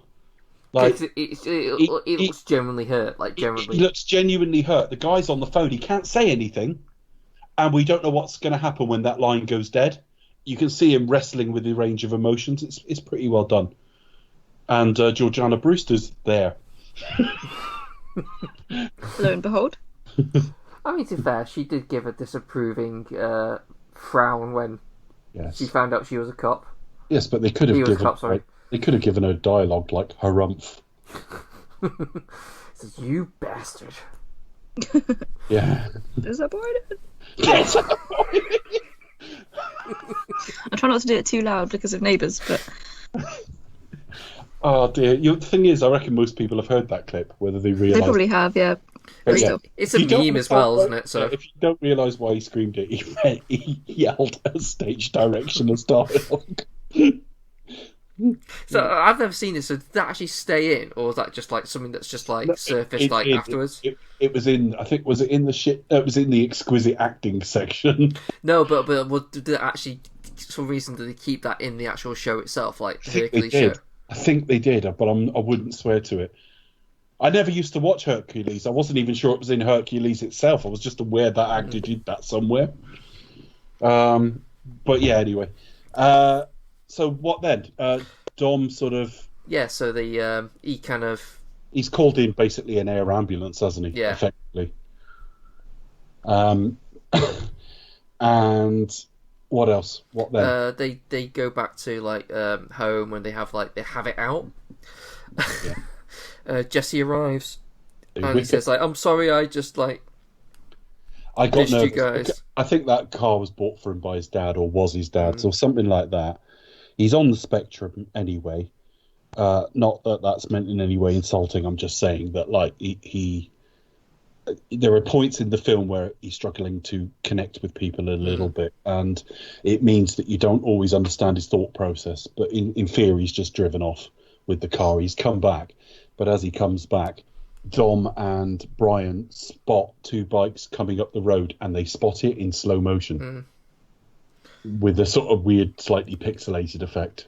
E: Like
F: it looks genuinely hurt. Like genuinely,
E: he looks genuinely hurt. The guy's on the phone. He can't say anything, and we don't know what's going to happen when that line goes dead. You can see him wrestling with the range of emotions. It's pretty well done. And Georgiana Brewster's there.
D: Lo and behold.
F: I mean, to be fair, she did give a disapproving frown when she found out she was a cop.
E: Yes, but they could have They could have given her dialogue like harumph.
F: Says, you bastard.
E: Yeah.
D: Disappointed.
E: Disappointed.
D: I try not to do it too loud because of neighbours, but.
E: Oh dear. The thing is, I reckon most people have heard that clip, whether they realise.
D: They probably have, yeah.
F: It's a meme as well, isn't it? So
E: if you don't realise why he screamed it, he yelled a stage direction as dialogue.
F: So I've never seen this. So did that actually stay in, or was that just like something that's just like surfaced afterwards?
E: It was in. I think was it in the shit? It was in the exquisite acting section.
F: No, but did it actually? For some reason, did they keep that in the actual show itself, like the Hercules show?
E: I think they did, but I wouldn't swear to it. I never used to watch Hercules. I wasn't even sure it was in Hercules itself. I was just aware that actor did that somewhere. But yeah, anyway. So what then? Dom sort of...
F: Yeah, so he kind of...
E: He's called in basically an air ambulance, hasn't he?
F: Yeah.
E: Effectively. And what else? What then?
F: They go back to like home when they have it out.
E: Yeah.
F: Jesse arrives and he says like, "I'm sorry, I just like
E: I got nervous.
F: You guys."
E: I think that car was bought for him by his dad, or was his dad's, or something like that. He's on the spectrum anyway. Not that that's meant in any way insulting. I'm just saying that, like, he there are points in the film where he's struggling to connect with people a little bit, and it means that you don't always understand his thought process. But in theory, he's just driven off with the car. He's come back, but as he comes back, Dom and Brian spot two bikes coming up the road, and they spot it in slow motion with a sort of weird, slightly pixelated effect.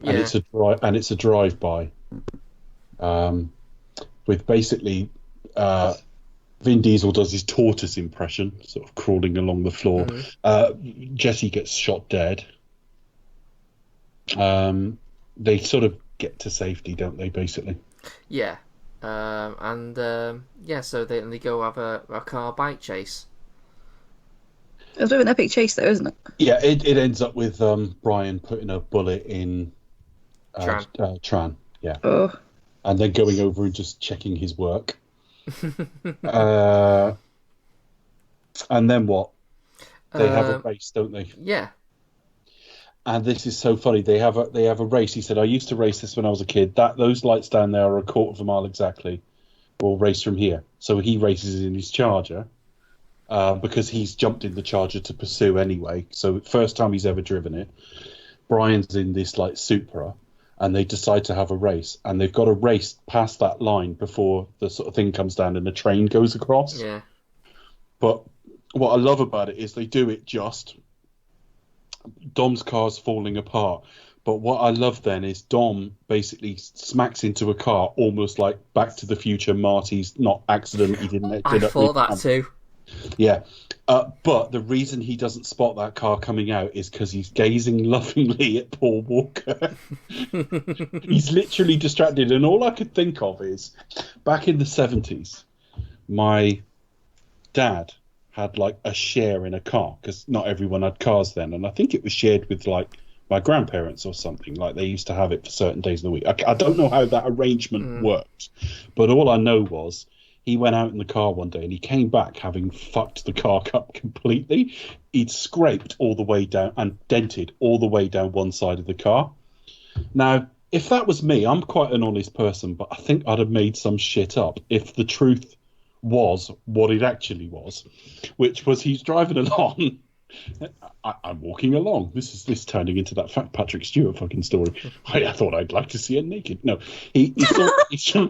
E: And it's a drive-by with basically Vin Diesel does his tortoise impression, sort of crawling along the floor. Jesse gets shot dead. They sort of get to safety, don't they? Basically.
F: Yeah, so they go have a car bike chase.
D: It was a bit of an epic chase, though, isn't it?
E: Yeah, it ends up with Brian putting a bullet in Tran. Yeah.
D: Oh.
E: And then going over and just checking his work. And then what? They have a race, don't they?
F: Yeah.
E: And this is so funny. They have a race. He said, "I used to race this when I was a kid. Those lights down there are a quarter of a mile exactly. We'll race from here." So he races in his Charger because he's jumped in the Charger to pursue anyway. So first time he's ever driven it. Brian's in this like Supra. And they decide to have a race, and they've got to race past that line before the sort of thing comes down and the train goes across.
F: Yeah.
E: But what I love about it is they do it just. Dom's car's falling apart, but what I love then is Dom basically smacks into a car, almost like Back to the Future. Marty's not accident. He didn't.
F: I thought that too.
E: Yeah. But the reason he doesn't spot that car coming out is because he's gazing lovingly at Paul Walker. He's literally distracted. And all I could think of is, back in the 70s, my dad had like a share in a car, because not everyone had cars then. And I think it was shared with like my grandparents or something. Like they used to have it for certain days of the week. I don't know how that arrangement worked, but all I know was, he went out in the car one day and he came back having fucked the car up completely. He'd scraped all the way down and dented all the way down one side of the car. Now, if that was me, I'm quite an honest person, but I think I'd have made some shit up if the truth was what it actually was, which was he's driving along. I'm walking along. This is turning into that fat Patrick Stewart fucking story. I thought I'd like to see her naked. No, he saw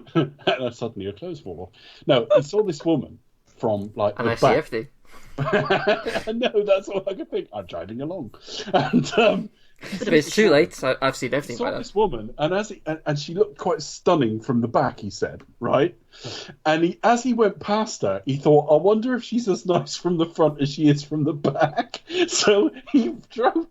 E: suddenly her clothes fall off. No, he saw this woman from like
F: and
E: the
F: I
E: back.
F: see everything.
E: No, that's all I could think. I'm driving along, and
F: But it's too late. I've seen everything by
E: saw
F: then.
E: this woman, and she looked quite stunning from the back. He said, right, and as he went past her, he thought, I wonder if she's as nice from the front as she is from the back. So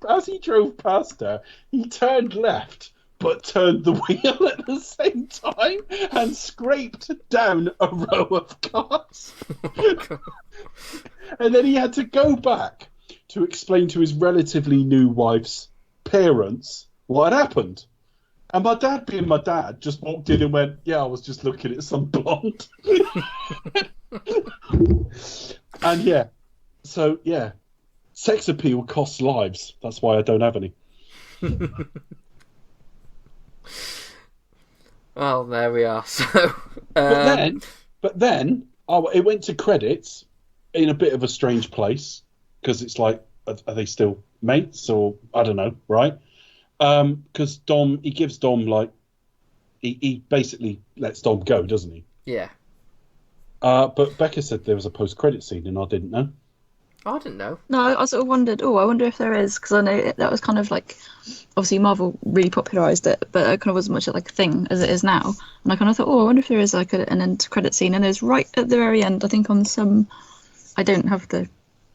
E: as he drove past her, he turned left, but turned the wheel at the same time and scraped down a row of cars. And then he had to go back to explain to his relatively new wife's parents what had happened. And my dad, being my dad, just walked in and went, "Yeah, I was just looking at some blonde." And yeah, so yeah, sex appeal costs lives. That's why I don't have any.
F: Well, there we are. So,
E: but then, it went to credits in a bit of a strange place, because it's like, are they still mates, or I don't know, right? Because he gives Dom like, he basically lets Dom go, doesn't he?
F: Yeah.
E: But Becca said there was a post-credit scene, and I didn't know.
F: Oh, I didn't know.
D: No, I sort of wondered, I wonder if there is, because I know that was kind of like, obviously Marvel really popularised it, but it kind of wasn't much like a thing as it is now. And I kind of thought, I wonder if there is like an end credit scene, and there's right at the very end, I think on some, I don't have the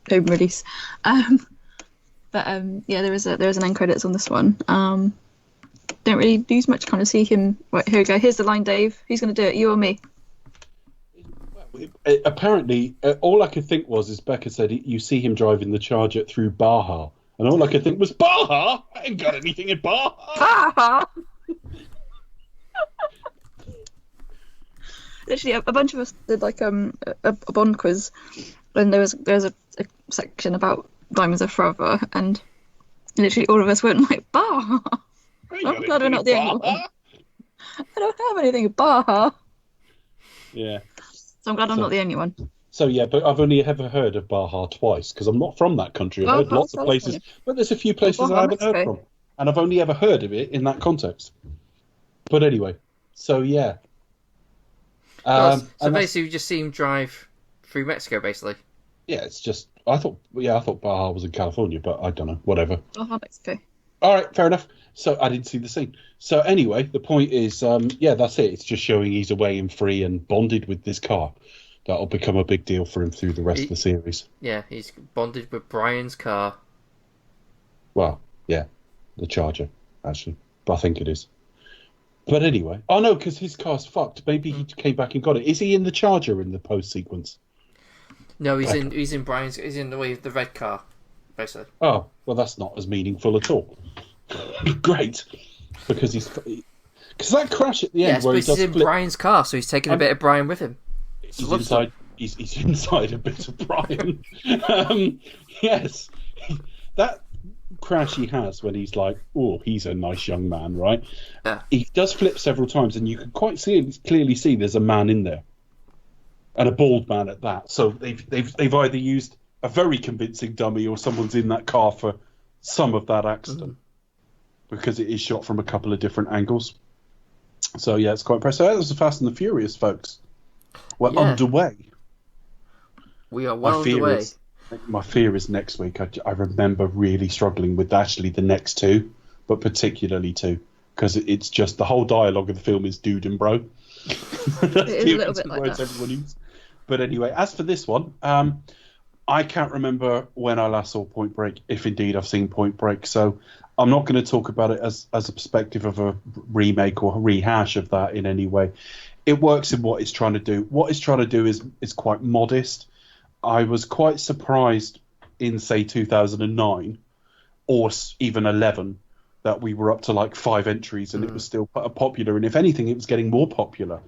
D: home release, but yeah, there is an end credits on this one. Don't really lose much, kind of see him. Right, here we go. Here's the line, Dave. Who's going to do it? You or me?
E: Apparently, all I could think is Becca said you see him driving the Charger through Baja, and all I could think was, Baja? I ain't got anything in Baja.
D: Baja. Literally, a bunch of us did like a Bond quiz, and there was a section about Diamonds Are Forever, and literally all of us went like, Baja. I'm glad we're not the only one. I don't have anything Baja.
E: Yeah.
D: So I'm glad I'm not the only one.
E: So yeah, but I've only ever heard of Baja twice because I'm not from that country. I've heard
D: Baja,
E: lots of places, but there's a few places
D: Baja,
E: I haven't heard
D: Mexico.
E: from, and I've only ever heard of it in that context. But anyway, so yeah.
F: So
E: and
F: basically, you just see him drive through Mexico, basically.
E: yeah, it's just I thought Baja was in California, but I don't know, whatever.
D: Baja, Mexico.
E: All right, fair enough. So I didn't see the scene. So anyway, the point is, yeah, that's it. It's just showing he's away and free and bonded with this car. That'll become a big deal for him through the rest of the series.
F: Yeah, he's bonded with Brian's car.
E: Well, yeah, the Charger, actually. But I think it is. But anyway. Oh, no, because his car's fucked. Maybe he came back and got it. Is he in the Charger in the post-sequence?
F: No, he's in Brian's. He's in the red car, basically.
E: Oh, well, that's not as meaningful at all. Great. Because because that crash at the end where
F: he's in Brian's car, so he's taking a bit of Brian with him.
E: He's inside a bit of Brian. Yes. That crash he has when he's like, oh, he's a nice young man, right?
F: Yeah.
E: He does flip several times, and you can quite clearly see there's a man in there, and a bald man at that. So they've either used a very convincing dummy or someone's in that car for some of that accident, because it is shot from a couple of different angles. So yeah, it's quite impressive. That was the Fast and the Furious, folks. We're underway.
F: We are well underway.
E: My fear is next week. I remember really struggling with actually the next two, but particularly two, because it's just the whole dialogue of the film is dude and bro.
D: It is a little bit like that.
E: Everyone uses. But anyway, as for this one, I can't remember when I last saw Point Break, if indeed I've seen Point Break. So I'm not going to talk about it as a perspective of a remake or a rehash of that in any way. It works in what it's trying to do. What it's trying to do is quite modest. I was quite surprised in, say, 2009 or even 11 that we were up to like 5 entries and it was still popular. And if anything, it was getting more popular.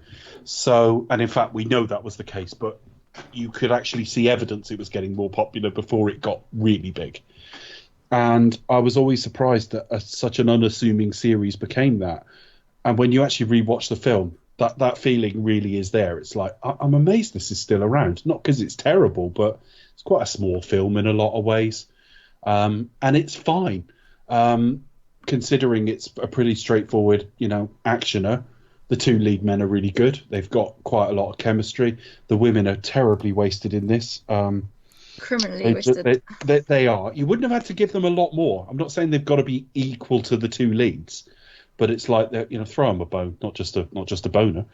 E: So, and in fact, we know that was the case, but you could actually see evidence it was getting more popular before it got really big. And I was always surprised that such an unassuming series became that. And when you actually rewatch the film, that feeling really is there. It's like, I'm amazed this is still around. Not because it's terrible, but it's quite a small film in a lot of ways. And it's fine. Considering it's a pretty straightforward, actioner. The 2 lead men are really good. They've got quite a lot of chemistry. The women are terribly wasted in this.
D: Criminally wasted.
E: They are. You wouldn't have had to give them a lot more. I'm not saying they've got to be equal to the 2 leads, but it's like throw them a bone, not just a boner.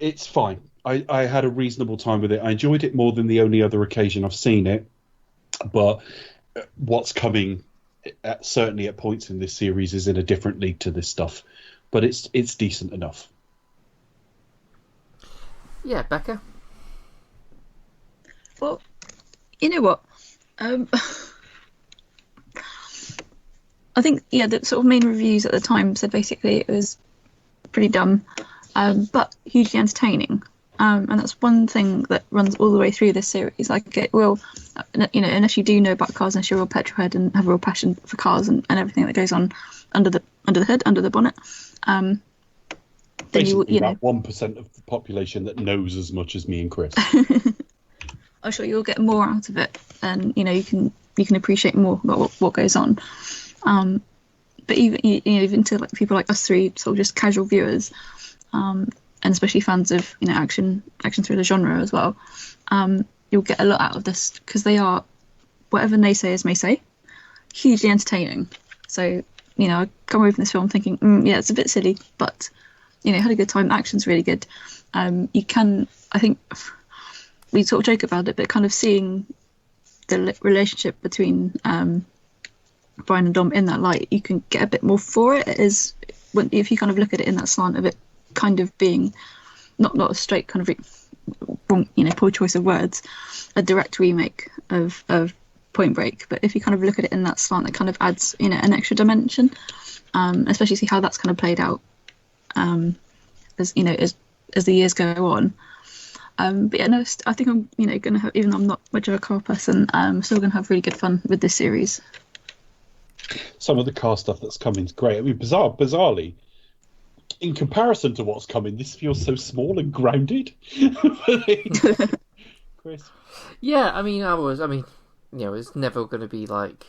E: It's fine. I had a reasonable time with it. I enjoyed it more than the only other occasion I've seen it. But what's coming, certainly at points in this series, is in a different league to this stuff. But it's decent enough.
F: Yeah, Becca.
D: Well, you know what? I think, the sort of main reviews at the time said basically it was pretty dumb, but hugely entertaining. And that's one thing that runs all the way through this series. Like, it will, unless you do know about cars, unless you're a real petrolhead and have a real passion for cars and everything that goes on under the hood, under the bonnet, then
E: basically about 1% of the population that knows as much as me and Chris.
D: I'm sure you'll get more out of it, and you can appreciate more about what goes on. But even to like people like us three, sort of just casual viewers, and especially fans of action thriller genre as well, you'll get a lot out of this because they are, whatever naysayers may say, hugely entertaining. So I come away from this film thinking, it's a bit silly, but had a good time. Action's really good. You can, I think, we sort of joke about it, but kind of seeing the relationship between Brian and Dom in that light, you can get a bit more for it. It is, if you kind of look at it in that slant of it kind of being not a straight kind of wrong, poor choice of words, a direct remake of Point Break. But if you kind of look at it in that slant, it kind of adds an extra dimension, especially see how that's kind of played out as the years go on. But I think I'm gonna have, even though I'm not much of a car person, I'm still gonna have really good fun with this series.
E: some of the car stuff that's coming is great. I mean, bizarrely, in comparison to what's coming, this feels so small and grounded. Chris?
F: Yeah, I mean, it's never going to be like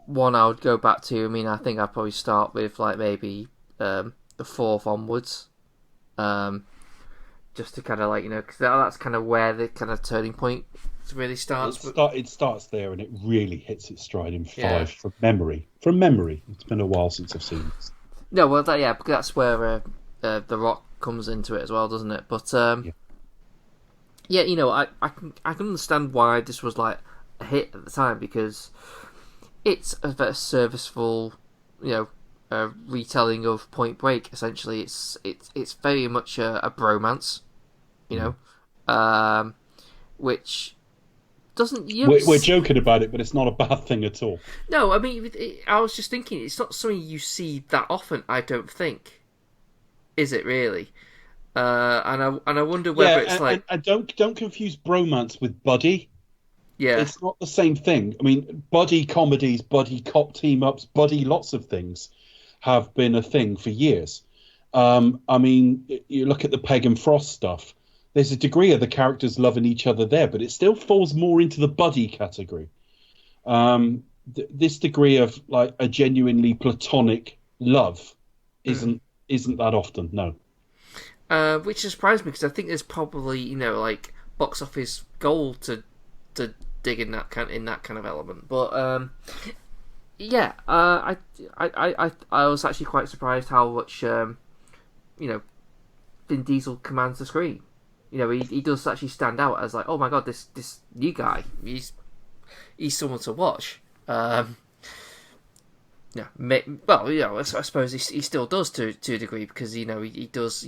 F: one I would go back to. I mean, I think I'd probably start with like maybe the fourth onwards, just to kind of like, because that's kind of where the kind of turning point really starts.
E: It starts there, and it really hits its stride in 5 from memory. From memory, it's been a while since I've seen this.
F: No, well, because that's where the Rock comes into it as well, doesn't it? But yeah, I can understand why this was like a hit at the time, because it's a very serviceful, retelling of Point Break. Essentially, it's very much a bromance, which doesn't.
E: We're joking about it, but it's not a bad thing at all.
F: No, I mean, I was just thinking, it's not something you see that often. I don't think, is it really? And I wonder whether it's like.
E: And don't confuse bromance with buddy.
F: Yeah,
E: it's not the same thing. I mean, buddy comedies, buddy cop team ups, buddy lots of things have been a thing for years. I mean, you look at the Peg and Frost stuff. There's a degree of the characters loving each other there, but it still falls more into the buddy category. This degree of like a genuinely platonic love isn't that often. No.
F: Which surprised me, because I think there's probably like box office gold to dig in that kind of element. But I was actually quite surprised how much Vin Diesel commands the screen. He does actually stand out as like, oh my god, this new guy, he's someone to watch. I suppose he still does to a degree, because he does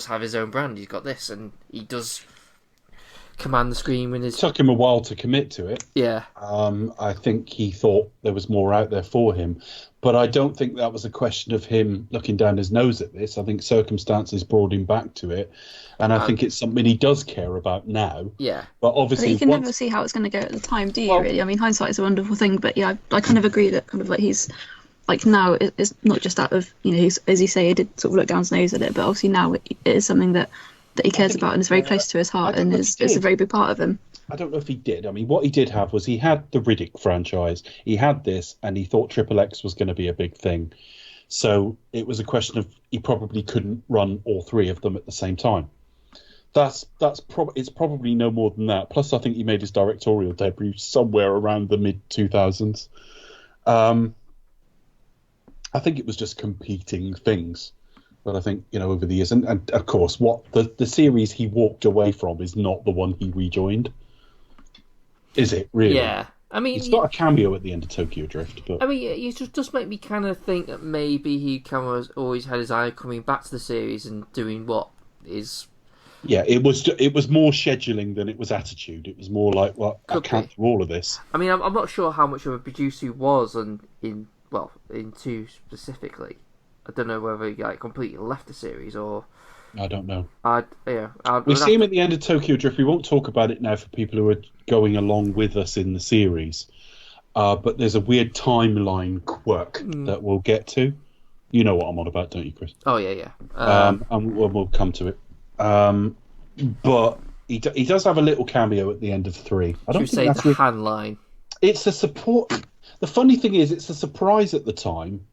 F: have his own brand. He's got this, and he does command the screen when
E: it took him a while to commit to it.
F: Yeah.
E: I think he thought there was more out there for him, but I don't think that was a question of him looking down his nose at this. I think circumstances brought him back to it, and I think it's something he does care about now.
F: Yeah.
E: But obviously,
D: you can never see how it's going to go at the time, do you? Really? I mean, hindsight is a wonderful thing, but yeah, I kind of agree that kind of like he's like now it's not just that of he's, as you say, he did sort of look down his nose at it, but obviously now it is something that he cares about and is very close to his heart, and it's a very big part of him.
E: I don't know if he did. I mean, what he did have was he had the Riddick franchise, he had this, and he thought Triple X was going to be a big thing. So it was a question of he probably couldn't run all three of them at the same time. It's probably no more than that. Plus, I think he made his directorial debut somewhere around the mid-2000s. I think it was just competing things. But I think, over the years, and of course, what the series he walked away from is not the one he rejoined. Is it, really?
F: Yeah. I mean,
E: it's got a cameo at the end of Tokyo Drift. But
F: I mean, it just make me kind of think that maybe he kind of always had his eye coming back to the series and doing what is.
E: Yeah, it was more scheduling than it was attitude. It was more like, well, I can't do all of this.
F: I mean, I'm not sure how much of a producer he was in 2 specifically. I don't know whether he completely left the series or.
E: I don't know.
F: We
E: see him at the end of Tokyo Drift. We won't talk about it now for people who are going along with us in the series. But there's a weird timeline quirk that we'll get to. You know what I'm on about, don't you, Chris?
F: Oh, yeah.
E: And we'll come to it. But he does have a little cameo at the end of 3. I don't think that's
F: the hand line.
E: It's a support. The funny thing is, it's a surprise at the time.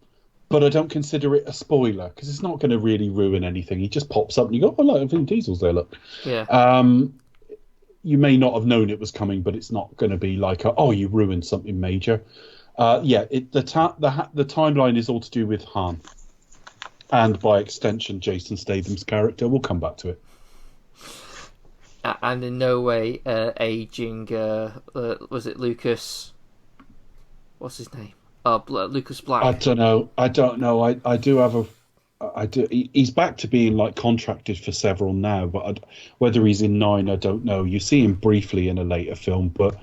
E: But I don't consider it a spoiler, because it's not going to really ruin anything. He just pops up and you go, oh, look, Vin Diesel's there, look.
F: Yeah.
E: You may not have known it was coming, but it's not going to be like, you ruined something major. The timeline is all to do with Han. And by extension, Jason Statham's character. We'll come back to it.
F: And in no way aging, was it Lucas? What's his name? Lucas Black.
E: I don't know. I do have he's back to being contracted for several now, but whether he's in 9, I don't know. You see him briefly in a later film, but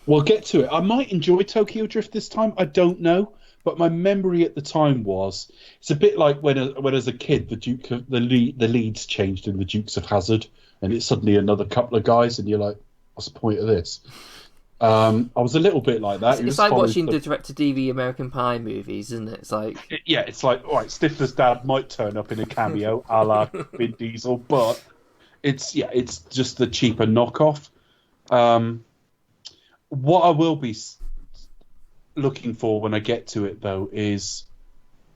E: we'll get to it. I might enjoy Tokyo Drift this time. I don't know, but my memory at the time was it's a bit like when as a kid the leads changed in the Dukes of Hazzard, and it's suddenly another couple of guys, and you're like, what's the point of this? I was a little bit like that.
F: It's like watching the direct-to-DVD American Pie movies, isn't it? It's like
E: it's like, all right, Stifler's dad might turn up in a cameo, a la Vin Diesel, but it's just the cheaper knockoff. What I will be looking for when I get to it, though, is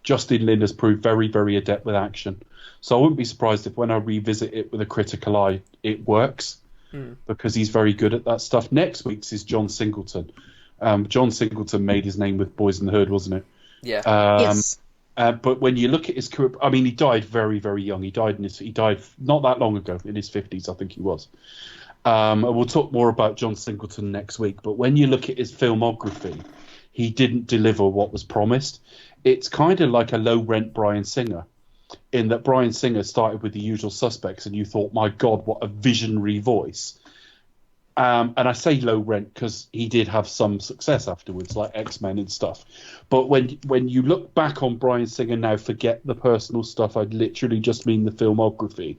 E: Justin Lin has proved very, very adept with action. So I wouldn't be surprised if when I revisit it with a critical eye, it works, because he's very good at that stuff. Next week's is John Singleton. John Singleton made his name with Boys in the Hood, wasn't it?
F: Yeah.
D: Yes.
E: But when you look at his career, I mean, he died very, very young. He died not that long ago, in his 50s, I think he was. And we'll talk more about John Singleton next week. But when you look at his filmography, he didn't deliver what was promised. It's kind of like a low-rent Bryan Singer, in that Bryan Singer started with The Usual Suspects, and you thought, my God, what a visionary voice. And I say low rent because he did have some success afterwards, like X-Men and stuff. But when you look back on Bryan Singer now, forget the personal stuff. I'd literally just mean the filmography.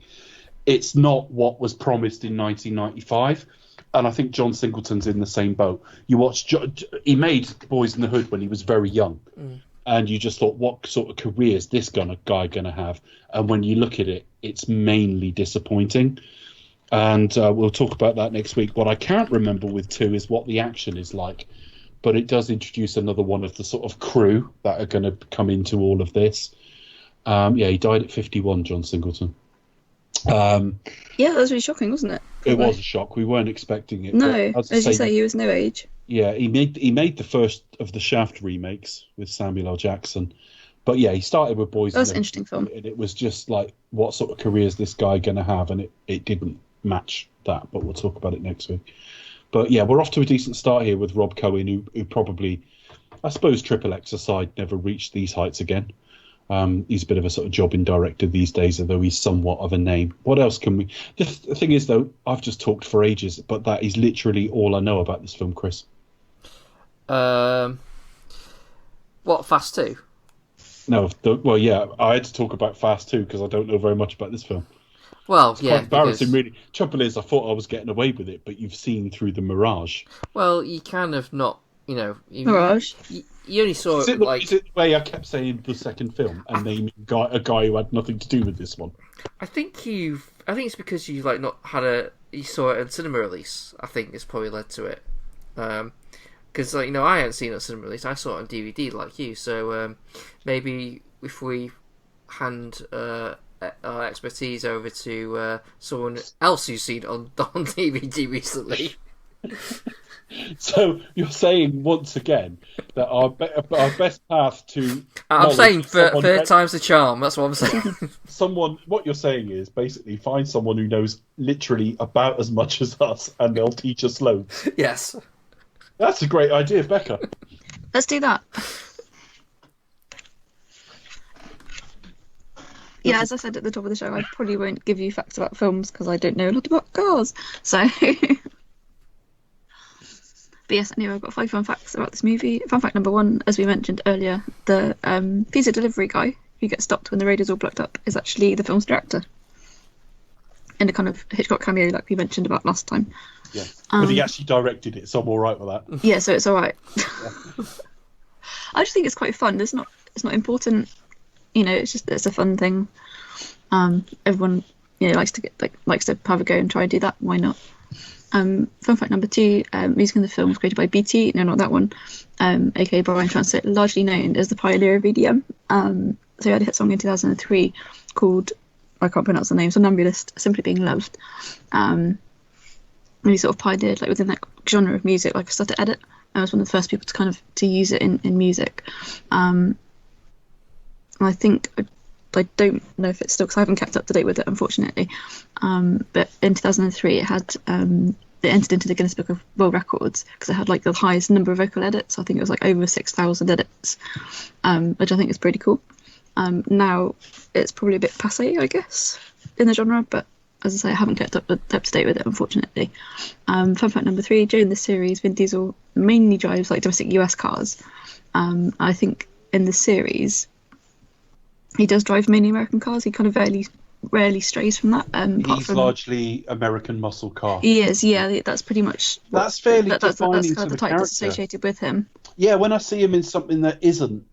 E: It's not what was promised in 1995. And I think John Singleton's in the same boat. You watch, he made Boys in the Hood when he was very young. And you just thought, what sort of career is this guy going to have? And when you look at it, it's mainly disappointing. And we'll talk about that next week. What I can't remember with 2 is what the action is like. But it does introduce another one of the sort of crew that are going to come into all of this. He died at 51, John Singleton.
D: Yeah, that was really shocking, wasn't it?
E: It was a shock. We weren't expecting it.
D: No, as you say, he was no age.
E: Yeah, he made the first of the Shaft remakes with Samuel L. Jackson. But yeah, he started with Boys.
D: That was an interesting film.
E: And it was just like, what sort of career is this guy going to have? And it didn't match that, but we'll talk about it next week. But yeah, we're off to a decent start here with Rob Cohen, who probably, I suppose, Triple X aside, never reached these heights again. He's a bit of a sort of jobbing director these days, although he's somewhat of a name. What else can we... The thing is, though, I've just talked for ages, but that is literally all I know about this film, Chris.
F: What, Fast 2?
E: No, I had to talk about Fast 2 because I don't know very much about this film.
F: Well,
E: it's quite embarrassing, really. Trouble is, I thought I was getting away with it, but you've seen through the mirage.
F: Well, you kind of not,
D: Mirage?
F: You only saw
E: is it the way I kept saying the second film and naming a guy who had nothing to do with this one?
F: I think it's because you you saw it in cinema release. I think it's probably led to it. Because I hadn't seen it on cinema release. I saw it on DVD like you. So maybe if we hand our expertise over to someone else who's seen it on DVD recently.
E: So you're saying once again that our best path to...
F: I'm saying third time's the charm. That's what I'm saying.
E: What you're saying is basically find someone who knows literally about as much as us, and they'll teach us loads.
F: Yes.
E: That's a great idea, Becca.
D: Let's do that. Yeah, as I said at the top of the show, I probably won't give you facts about films because I don't know a lot about cars. So... But yes, anyway, I've got 5 fun facts about this movie. Fun fact number 1, as we mentioned earlier, the pizza delivery guy who gets stopped when the radio's all blocked up is actually the film's director. In a kind of Hitchcock cameo like we mentioned about last time.
E: Yeah, but he actually directed it, so I'm all right with that.
D: Yeah, so it's all right. Yeah. I just think it's quite fun. It's not important, it's a fun thing. Everyone, likes to have a go and try and do that. Why not? Fun fact number 2, music in the film was created by BT, no, not that one, aka Brian Transit, largely known as the pioneer of EDM. So he had a hit song in 2003 called, I can't pronounce the name, Somnambulist, Simply Being Loved. And he sort of pioneered within that genre of music, like a stutter edit. I was one of the first people to use it in music. I think... I don't know if it's still, because I haven't kept up to date with it, unfortunately. But in 2003, it entered into the Guinness Book of World Records because it had the highest number of vocal edits. I think it was over 6,000 edits, which I think is pretty cool. Now it's probably a bit passé, I guess, in the genre, but as I say, I haven't kept up to date with it, unfortunately. Fun fact number 3, during this series, Vin Diesel mainly drives domestic US cars. I think in the series, he does drive mainly American cars. He kind of rarely rarely strays from that. Apart
E: He's
D: from
E: largely American muscle car.
D: he is, yeah. That's pretty much
E: That's fairly
D: that's
E: defining
D: kind
E: to
D: of the
E: the
D: type that's
E: character.
D: associated with him.
E: Yeah, when I see him in something that isn't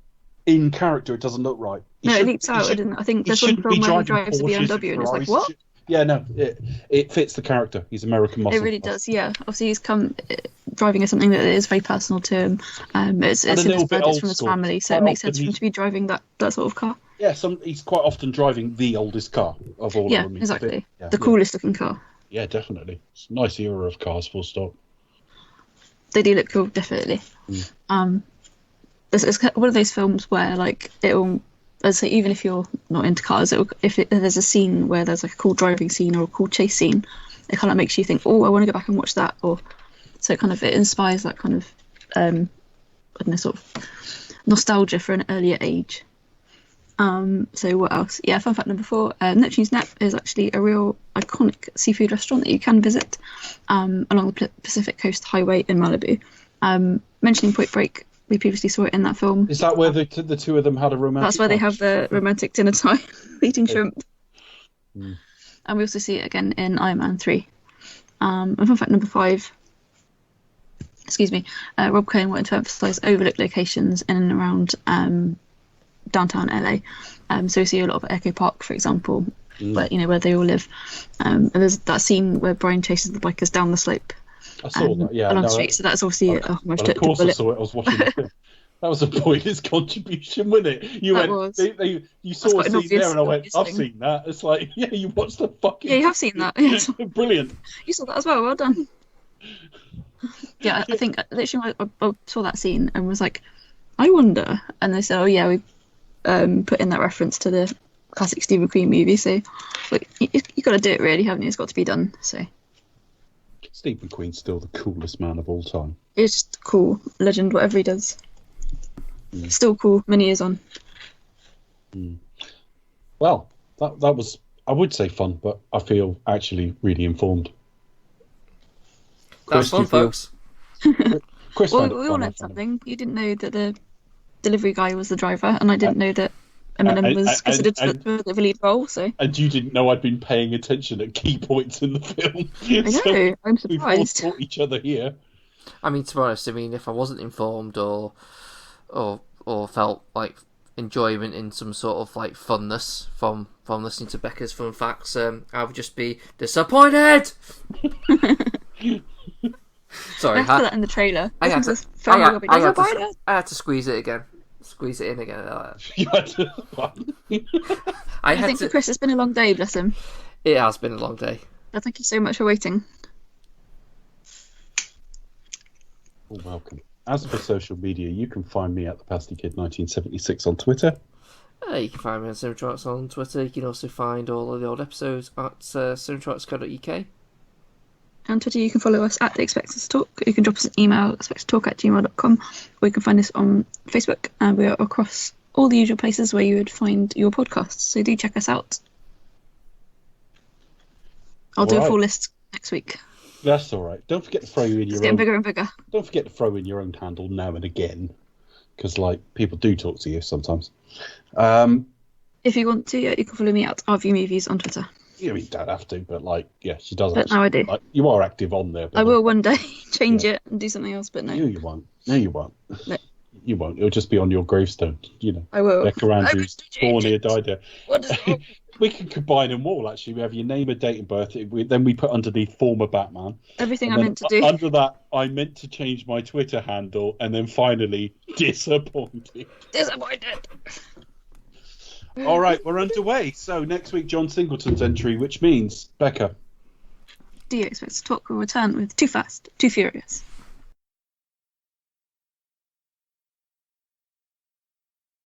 E: in character, it doesn't look right.
D: It leaps out. I think there's one film where he drives a BMW, and it's like, what?
E: Yeah, no, it fits the character. He's American muscle.
D: It really does, yeah. Obviously, he's come driving is something that is very personal to him. It's
E: And a little bit old
D: from his
E: school.
D: family, so
E: Quite
D: it makes
E: often
D: sense for him to be driving that sort of car.
E: Yeah, he's quite often driving the oldest car of all of them.
D: Exactly.
E: Yeah,
D: the coolest looking car.
E: Yeah, definitely. It's a nice era of cars, full stop.
D: They do look cool, definitely. It's one of those films where, like, it'll, I'd say, even if you're not into cars, if there's a scene where there's like a cool driving scene or a cool chase scene, it kind of makes you think, oh, I want to go back and watch that. Or so it inspires that kind of I don't know, sort of nostalgia for an earlier age. So what else? Yeah, fun fact number 4, Neptune's Nap is actually a real iconic seafood restaurant that you can visit along the Pacific Coast Highway in Malibu. Mentioning Point Break, we previously saw it in that film.
E: Is that where the two of them had a romantic?
D: That's where they have the romantic dinner time, eating
E: Okay.
D: shrimp. And we also see it again in Iron Man 3. And fun fact number 5, Rob Cohen wanted to emphasise overlooked locations in and around downtown LA. So we see a lot of Echo Park, for example, where they all live. And there's that scene where Brian chases the bikers down the slope.
E: I saw that, yeah.
D: Along the street, so that's obviously a homage to
E: Of course I
D: Bullet.
E: saw it, I was watching the film. That was a pointless contribution, wasn't it? You saw a
D: quite an
E: scene there and I went,
D: obvious
E: I've
D: thing.
E: seen that. It's like, yeah, you watched the fucking...
D: Yeah, you have seen that. Yes.
E: Brilliant.
D: You saw that as well, well done. Yeah, I think literally I saw that scene and was like, I wonder. And they said, oh yeah, we put in that reference to the classic Steve McQueen movie, so like, you got to do it really, haven't you? It's got to be done, so...
E: Steve McQueen's still the coolest man of all time.
D: It's just cool. Legend, whatever he does. Still cool, many years on.
E: Well, that was, I would say fun, but I feel actually really informed.
F: That's fun, folks.
E: Chris,
D: Well, we all learned something. You didn't know that the delivery guy was the driver, and I didn't know that Eminem was considered for the lead role, so...
E: And you didn't know I'd been paying attention at key points in the film.
D: I know, I'm surprised.
E: We've all taught each other here.
F: I mean, to be honest, if I wasn't informed or felt like enjoyment in some sort of like funness from listening to Becca's fun facts, I would just be disappointed. Sorry,
D: I have to put that in the trailer.
F: I had to squeeze it again. Squeeze it in again.
E: You had to...
D: I think for Chris, it's been a long day, bless him.
F: It has been a long day.
D: Well, thank you so much for waiting.
E: Well, welcome. As for social media, you can find me at the Pasty Kid 1976 on Twitter.
F: You can find me on Cinetronics on Twitter. You can also find all of the old episodes at cinetronics.co.uk.
D: On Twitter, you can follow us at The Expect Us to Talk. You can drop us an email, expecttotalk@gmail.com, or you can find us on Facebook, and we are across all the usual places where you would find your podcasts. So do check us out. I'll do a full list next week.
E: That's all right. Don't forget to throw in your
D: It's getting bigger and bigger.
E: Don't forget to throw in your own handle now and again, because like people do talk to you sometimes.
D: If you want to, yeah, you can follow me at RVMovies on Twitter.
E: You don't have to, but like, yeah, she does.
D: But now I do.
E: Like, you are active on there. But
D: I will one day change it and do something else, but no.
E: No, you won't. No, you won't.
D: No.
E: You won't. It'll just be on your gravestone. You know.
D: I will.
E: Becca Andrews, born here, died here.
D: What is it?
E: We can combine them all. Actually, we have your name and date of birth. Then we put underneath former Batman.
D: Everything
E: and
D: I meant to do.
E: Under that, I meant to change my Twitter handle, and then finally disappointed.
D: Disappointed.
E: All right, we're underway. So next week, John Singleton's entry, which means Becca.
D: Do you expect to talk will return with Too Fast, Too Furious?